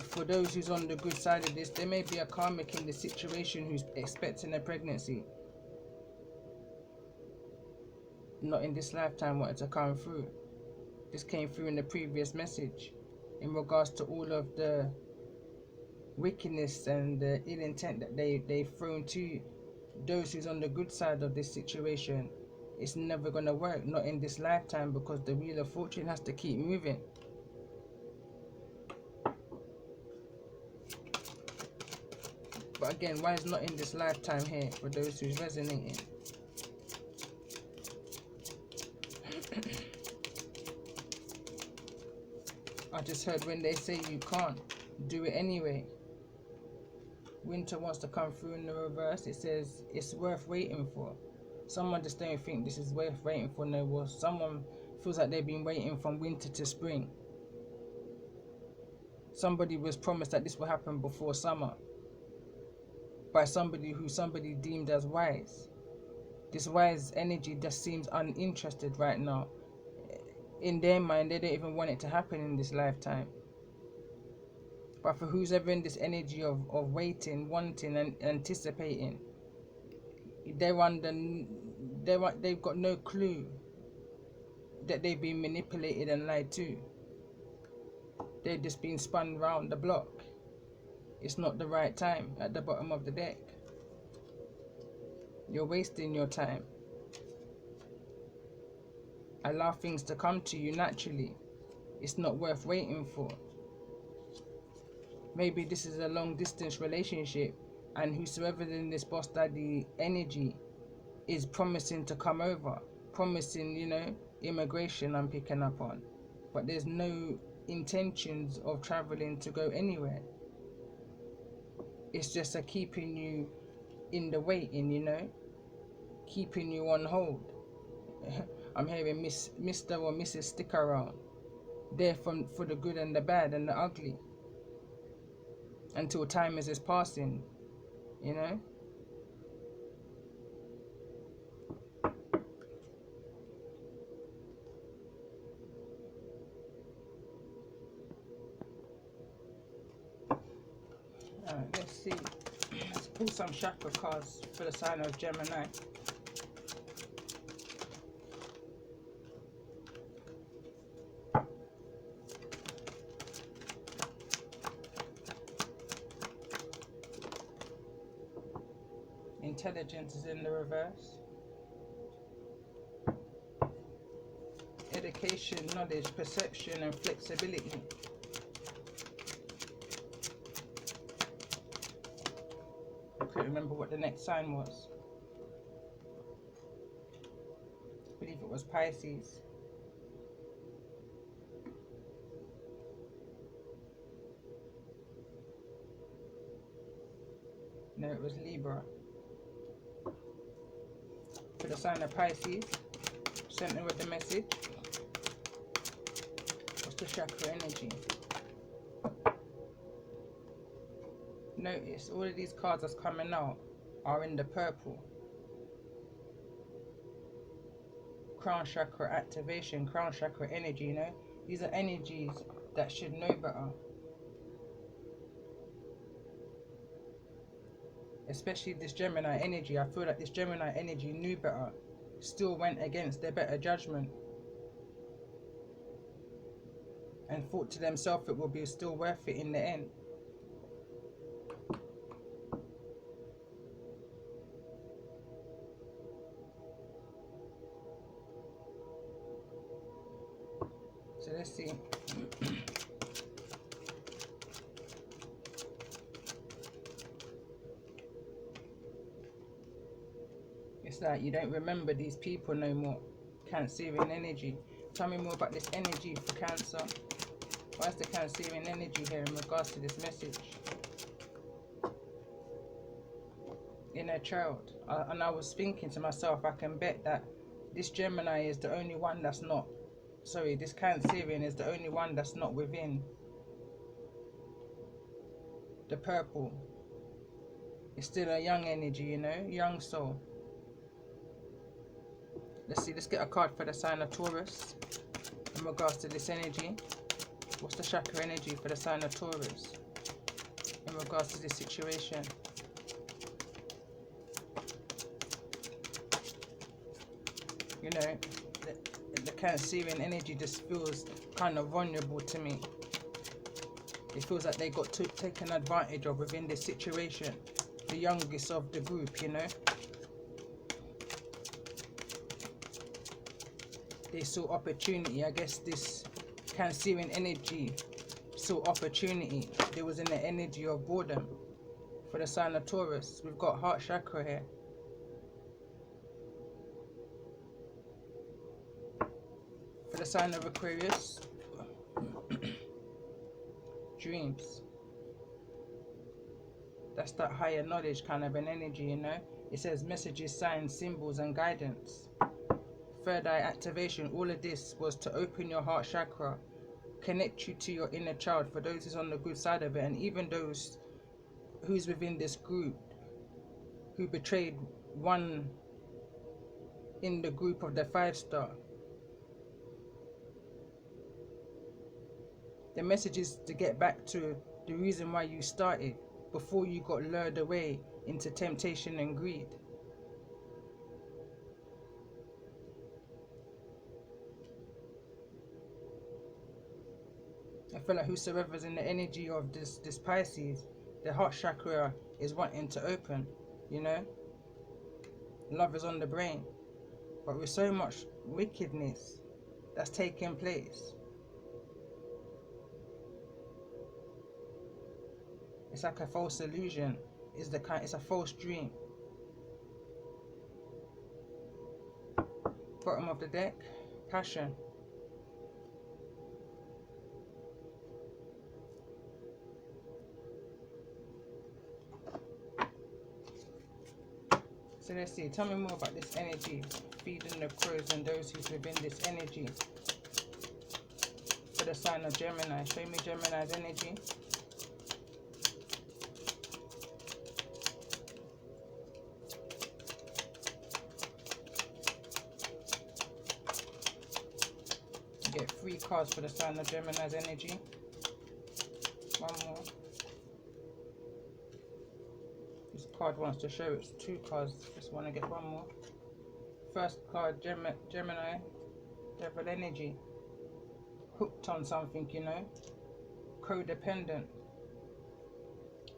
For those who's on the good side of this, there may be a karmic in the situation who's expecting a pregnancy. Not in this lifetime wanted to come through. This came through in the previous message in regards to all of the wickedness and the ill intent that they've thrown to you. Those who's on the good side of this situation, it's never going to work, not in this lifetime, because the wheel of fortune has to keep moving. But again, why is not in this lifetime here for those who's resonating? I just heard when they say you can't, do it anyway. Winter wants to come through in the reverse. It says it's worth waiting for. Someone just don't think this is worth waiting for no more. Someone feels like they've been waiting from winter to spring. Somebody was promised that this will happen before summer by somebody who somebody deemed as wise. This wise energy just seems uninterested right now. In their mind, they don't even want it to happen in this lifetime. But for who's ever in this energy of waiting, wanting and anticipating, they've got no clue that they've been manipulated and lied to. They've just been spun round the block. It's not the right time at the bottom of the deck. You're wasting your time. Allow things to come to you naturally. It's not worth waiting for. Maybe this is a long distance relationship and whosoever in this boss daddy energy is promising to come over. Promising, you know, immigration I'm picking up on. But there's no intentions of traveling to go anywhere. It's just a keeping you in the waiting, you know, keeping you on hold. I'm hearing Mr. or Mrs. stick around. There for the good and the bad and the ugly. Until time is passing, you know. Alright, let's see. Let's pull some chakra cards for the sign of Gemini. Intelligence is in the reverse. Education, knowledge, perception and flexibility. I couldn't remember what the next sign was. I believe it was Pisces. No, it was Libra. For the sign of Pisces, sent me with the message. What's the chakra energy? Notice all of these cards that's coming out are in the purple. Crown chakra activation, crown chakra energy, you know. These are energies that should know better. Especially this Gemini energy. I feel like this Gemini energy knew better, still went against their better judgment and thought to themselves it will be still worth it in the end. So let's see. It's like you don't remember these people no more. Cancerian energy. Tell me more about this energy for Cancer. Why is the Cancerian energy here in regards to this message? Inner child. And I was thinking to myself, I can bet that this Gemini is the only one that's not, sorry, this Cancerian is the only one that's not within the purple. It's still a young energy, you know, young soul. Let's see, let's get a card for the sign of Taurus in regards to this energy. What's the chakra energy for the sign of Taurus in regards to this situation? You know, the Cancerian energy just feels kind of vulnerable to me. It feels like they got taken advantage of within this situation. The youngest of the group, you know. They saw opportunity. I guess this Cancerian energy saw opportunity. There was in the energy of boredom. For the sign of Taurus, we've got heart chakra here. For the sign of Aquarius, dreams. That's that higher knowledge kind of an energy, you know. It says messages, signs, symbols and guidance. Third eye activation. All of this was to open your heart chakra, connect you to your inner child for those who's on the good side of it, and even those who's within this group who betrayed one in the group of the 5-star. The message is to get back to the reason why you started, before you got lured away into temptation and greed. I feel like whosoever's in the energy of this Pisces, the heart chakra is wanting to open, you know. Love is on the brain. But with so much wickedness that's taking place, it's like a false illusion. It's a false dream. Bottom of the deck, passion. So let's see, tell me more about this energy, feeding the crows and those who's within this energy. For the sign of Gemini, show me Gemini's energy. Get 3 cards for the sign of Gemini's energy. One more. This card wants to show it's 2 cards. Just want to get one more. First card, Gemini, Devil energy. Hooked on something, you know. Codependent.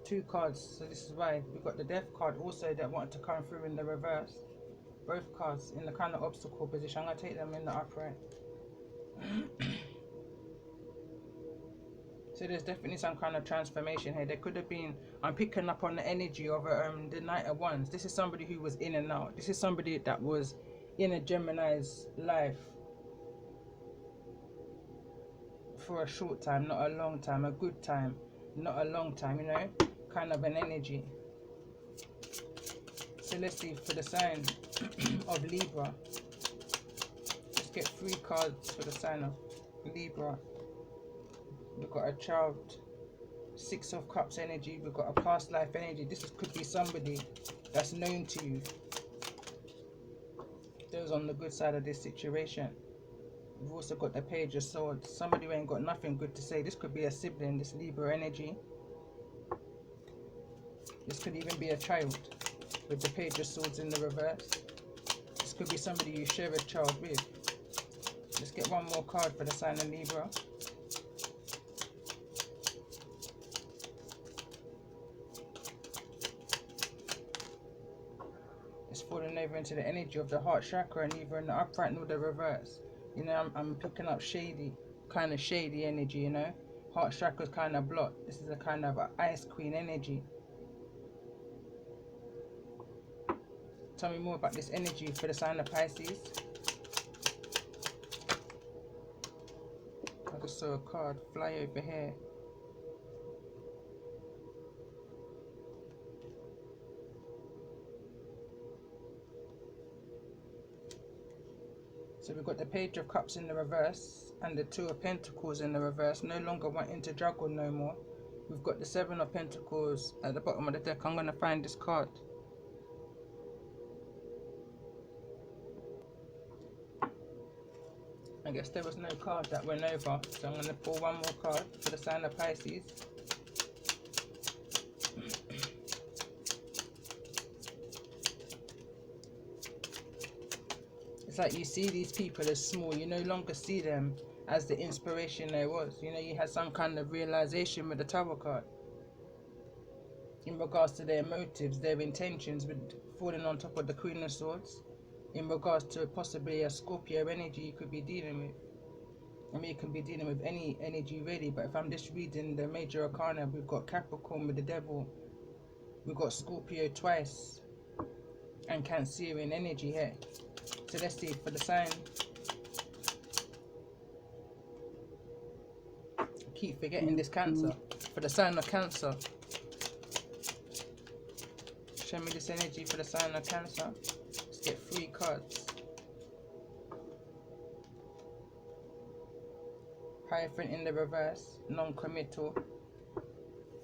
2 cards. So this is why we got the Death card also that wanted to come through in the reverse. Both cards in the kind of obstacle position. I'm going to take them in the upright. So there's definitely some kind of transformation here. There could have been, I'm picking up on the energy of the Knight of Wands. This is somebody who was in and out. This is somebody that was in a Gemini's life for a short time, not a long time, a good time, not a long time, you know, kind of an energy. So let's see for the sign of Libra. Let's get 3 cards for the sign of Libra. We've got a child, 6 of Cups energy. We've got a past life energy. This could be somebody that's known to you. Those on the good side of this situation. We've also got the Page of Swords. Somebody who ain't got nothing good to say. This could be a sibling, this Libra energy. This could even be a child with the Page of Swords in the reverse. This could be somebody you share a child with. Let's get one more card for the sign of Libra. It's falling over into the energy of the heart chakra, and either in the upright nor the reverse. You know, I'm picking up kind of shady energy, you know. Heart chakra's kind of blocked. This is a kind of a Ice Queen energy. Tell me more about this energy for the sign of Pisces. also a card, fly over here. So we've got the Page of Cups in the reverse and the Two of Pentacles in the reverse, no longer wanting to juggle no more. We've got the Seven of Pentacles at the bottom of the deck. I'm going to find this card. I guess there was no card that went over, so I'm going to pull one more card for the sign of Pisces. It's like you see these people as small, you no longer see them as the inspiration there was. You know, you had some kind of realization with the Tower card in regards to their motives, their intentions with falling on top of the Queen of Swords, in regards to possibly a Scorpio energy you could be dealing with. I mean, you can be dealing with any energy really, but if I'm just reading the major arcana, we've got Capricorn with the Devil, we've got Scorpio twice, and Cancerian energy here. So let's see for the sign. I keep forgetting this Cancer. For the sign of Cancer. Show me this energy for the sign of Cancer. Let's get 3 cards. Hierophant in the reverse, non-committal.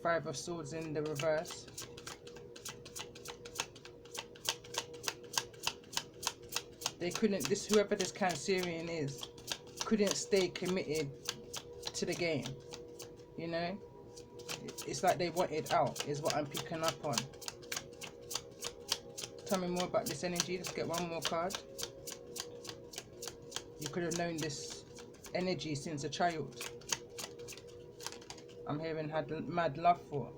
5 of Swords in the reverse. They couldn't, whoever this Cancerian is, couldn't stay committed to the game. You know? It's like they wanted out, is what I'm picking up on. Tell me more about this energy. Let's get one more card. You could have known this energy since a child. I'm hearing had mad love for,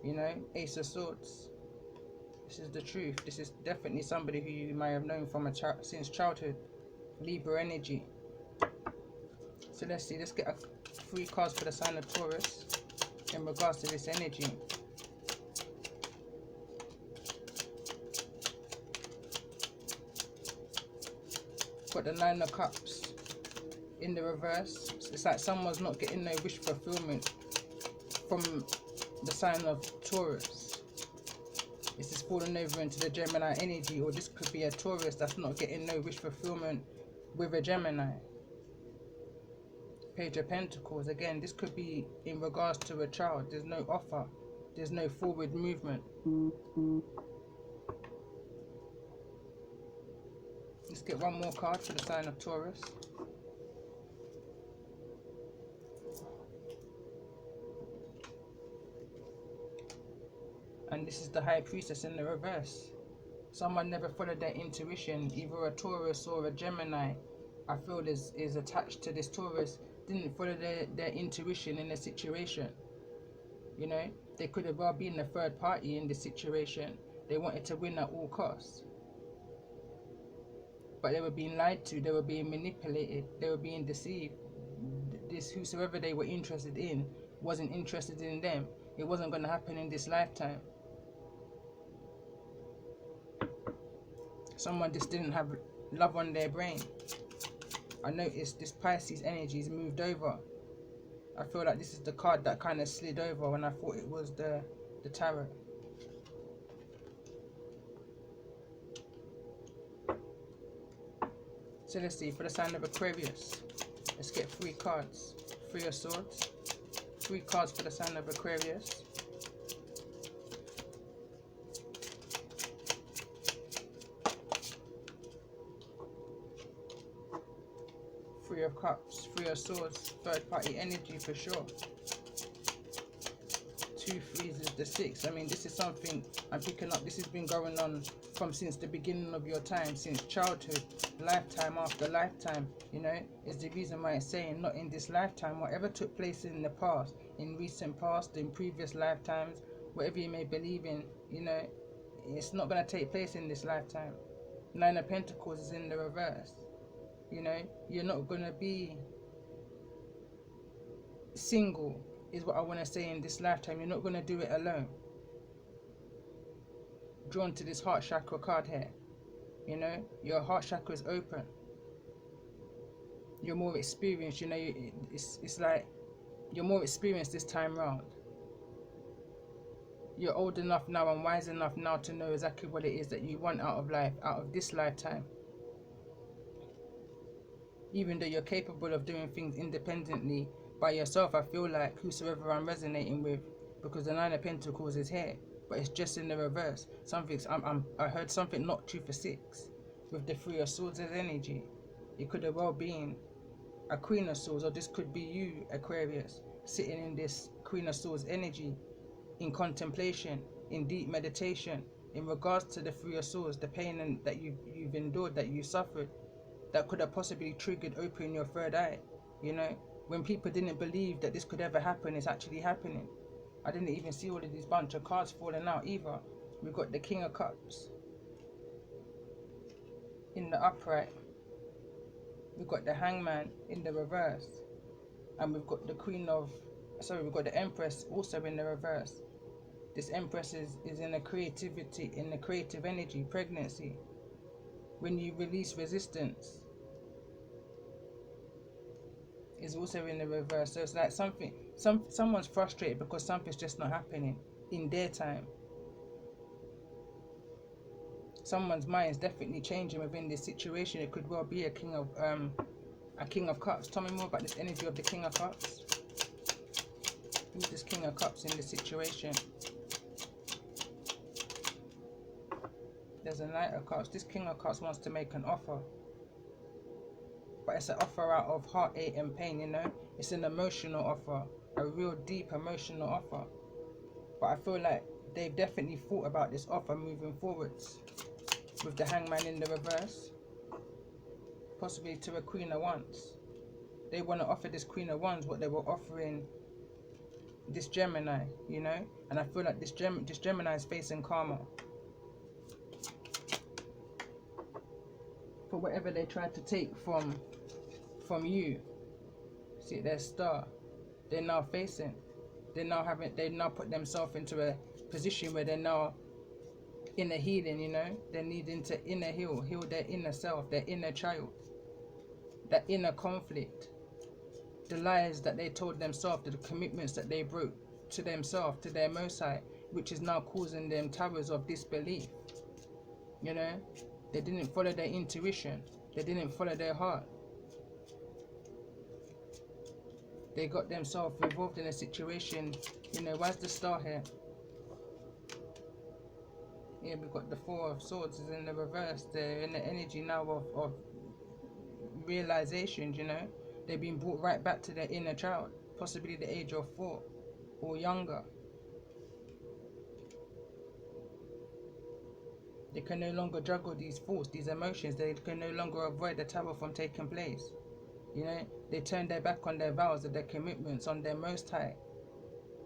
you know, Ace of Swords. This is the truth. This is definitely somebody who you may have known from since childhood. Libra energy. So let's see. Let's get 3 cards for the sign of Taurus in regards to this energy. Got the 9 of Cups in the reverse. It's like someone's not getting no wish fulfillment from the sign of Taurus. This is falling over into the Gemini energy, or this could be a Taurus that's not getting no wish fulfillment with a Gemini. Page of Pentacles. Again, this could be in regards to a child. There's no offer. There's no forward movement. Let's get one more card for the sign of Taurus. And this is the High Priestess in the reverse. Someone never followed their intuition. Either a Taurus or a Gemini, I feel is attached to this Taurus, didn't follow their intuition in the situation. You know, they could have well been the third party in this situation. They wanted to win at all costs. But they were being lied to, they were being manipulated, they were being deceived. This whosoever they were interested in wasn't interested in them. It wasn't going to happen in this lifetime. Someone just didn't have love on their brain. I noticed this Pisces energy's moved over. I feel like this is the card that kind of slid over when I thought it was the Tarot. So let's see, for the sign of Aquarius, let's get 3 cards. 3 of Swords. 3 cards for the sign of Aquarius. Three of Cups, 3 of Swords, third party energy for sure. 2 threes is the 6. I mean, this is something I'm picking up. This has been going on from since the beginning of your time, since childhood, lifetime after lifetime. You know, is the reason why it's saying not in this lifetime. Whatever took place in the past, in recent past, in previous lifetimes, whatever you may believe in, you know, it's not going to take place in this lifetime. 9 of Pentacles is in the reverse. You know, you're not going to be single, is what I want to say, in this lifetime. You're not going to do it alone. Drawn to this heart chakra card here. You know, your heart chakra is open. You're more experienced, you know, it's like you're more experienced this time round. You're old enough now and wise enough now to know exactly what it is that you want out of life, out of this lifetime. Even though you're capable of doing things independently by yourself, I feel like whosoever I'm resonating with, because the Nine of Pentacles is here, but it's just in the reverse. I heard something not true for 6 with the Three of Swords as energy. It could have well been a Queen of Swords, or this could be you, Aquarius, sitting in this Queen of Swords energy, in contemplation, in deep meditation, in regards to the Three of Swords, the pain that you've endured, that you suffered, that could have possibly triggered opening your third eye. You know, when people didn't believe that this could ever happen, it's actually happening. I didn't even see all of these bunch of cards falling out either. We've got the King of Cups in the upright. We've got the Hangman in the reverse. And we've got the we've got the Empress also in the reverse. This Empress is in the creativity, in the creative energy, pregnancy. When you release resistance, is also in the reverse. So it's like someone's frustrated because something's just not happening in their time. Someone's mind is definitely changing within this situation. It could well be a King of Cups. Tell me more about this energy of the King of Cups. Who's this King of Cups in this situation? There's a Knight of Cups. This King of Cups wants to make an offer. But it's an offer out of heartache and pain, you know? It's an emotional offer. A real deep emotional offer. But I feel like they've definitely thought about this offer moving forwards. With the Hangman in the reverse. Possibly to a Queen of Wands. They want to offer this Queen of Wands what they were offering this Gemini, you know? And I feel like this Gemini is facing karma. For whatever they tried to take from you. See their star. They're now facing. They now put themselves into a position where they're now inner healing, you know? They're needing to heal their inner self, their inner child. That inner conflict. The lies that they told themselves, the commitments that they broke to themselves, to their Most High, which is now causing them towers of disbelief. You know? They didn't follow their intuition. They didn't follow their heart. They got themselves involved in a situation. You know, why's the star here? Yeah, we've got the Four of Swords is in the reverse. They're in the energy now of realizations, you know. They've been brought right back to their inner child. Possibly the age of 4 or younger. They can no longer juggle these thoughts, these emotions. They can no longer avoid the tower from taking place. You know, they turn their back on their vows and their commitments, on their Most High.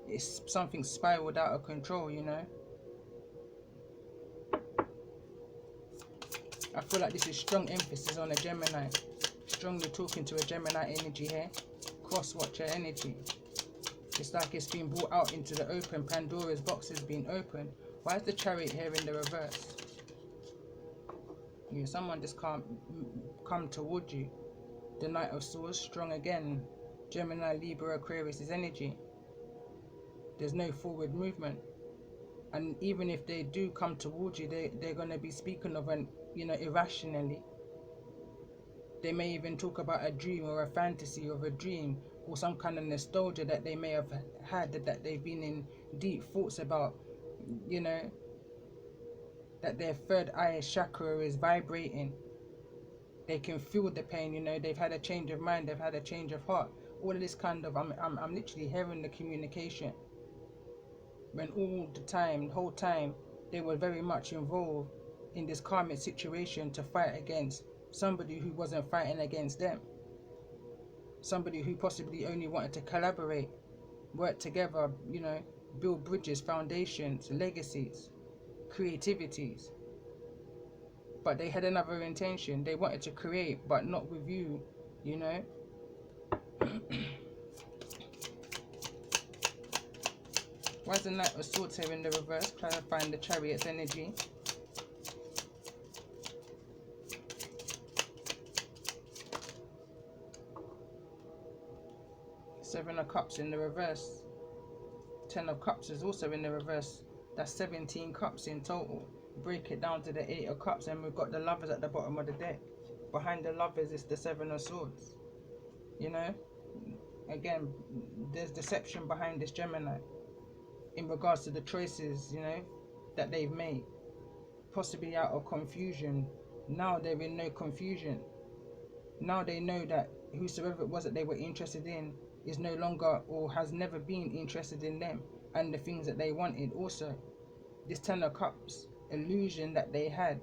It's something spiraled out of control, you know. I feel like this is strong emphasis on a Gemini. Strongly talking to a Gemini energy here. Cross-watcher energy. It's like it's been brought out into the open. Pandora's box has been opened. Why is the Chariot here in the reverse? You know, someone just can't come towards you. The Knight of Swords, strong again. Gemini, Libra, Aquarius' energy. There's no forward movement. And even if they do come towards you, they're going to be speaking of an, you know, irrationally. They may even talk about a dream or a fantasy of a dream or some kind of nostalgia that they may have had, that they've been in deep thoughts about, you know, that their third eye chakra is vibrating. They can feel the pain, you know, they've had a change of mind, they've had a change of heart. All of this kind of, I'm literally hearing the communication. When all the time, the whole time, they were very much involved in this karmic situation to fight against somebody who wasn't fighting against them. Somebody who possibly only wanted to collaborate, work together, you know, build bridges, foundations, legacies, creativities. But they had another intention. They wanted to create, but not with you, you know. Why is the Knight of Swords here in the reverse? Clarifying the Chariot's energy. Seven of Cups in the reverse. Ten of Cups is also in the reverse. That's 17 cups in total. Break it down to the Eight of Cups, and we've got the Lovers at the bottom of the deck. Behind the Lovers is the Seven of Swords. You know, again, there's deception behind this Gemini in regards to the choices, you know, that they've made, possibly out of confusion. Now they're in no confusion. Now they know that whosoever it was that they were interested in is no longer or has never been interested in them and the things that they wanted. Also, this Ten of Cups illusion that they had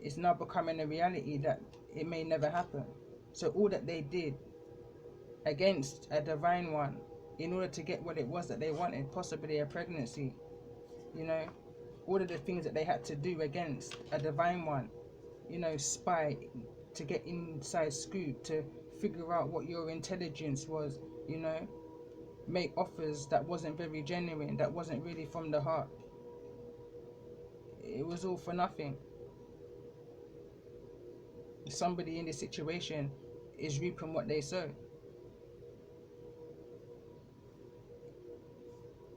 is now becoming a reality that it may never happen. So all that they did against a divine one in order to get what it was that they wanted, possibly a pregnancy, you know, all of the things that they had to do against a divine one, you know, spy, to get inside scoop, to figure out what your intelligence was, you know, make offers that wasn't very genuine, that wasn't really from the heart. It was all for nothing. Somebody in this situation is reaping what they sow.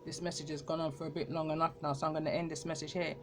This message has gone on for a bit long enough now, so I'm going to end this message here.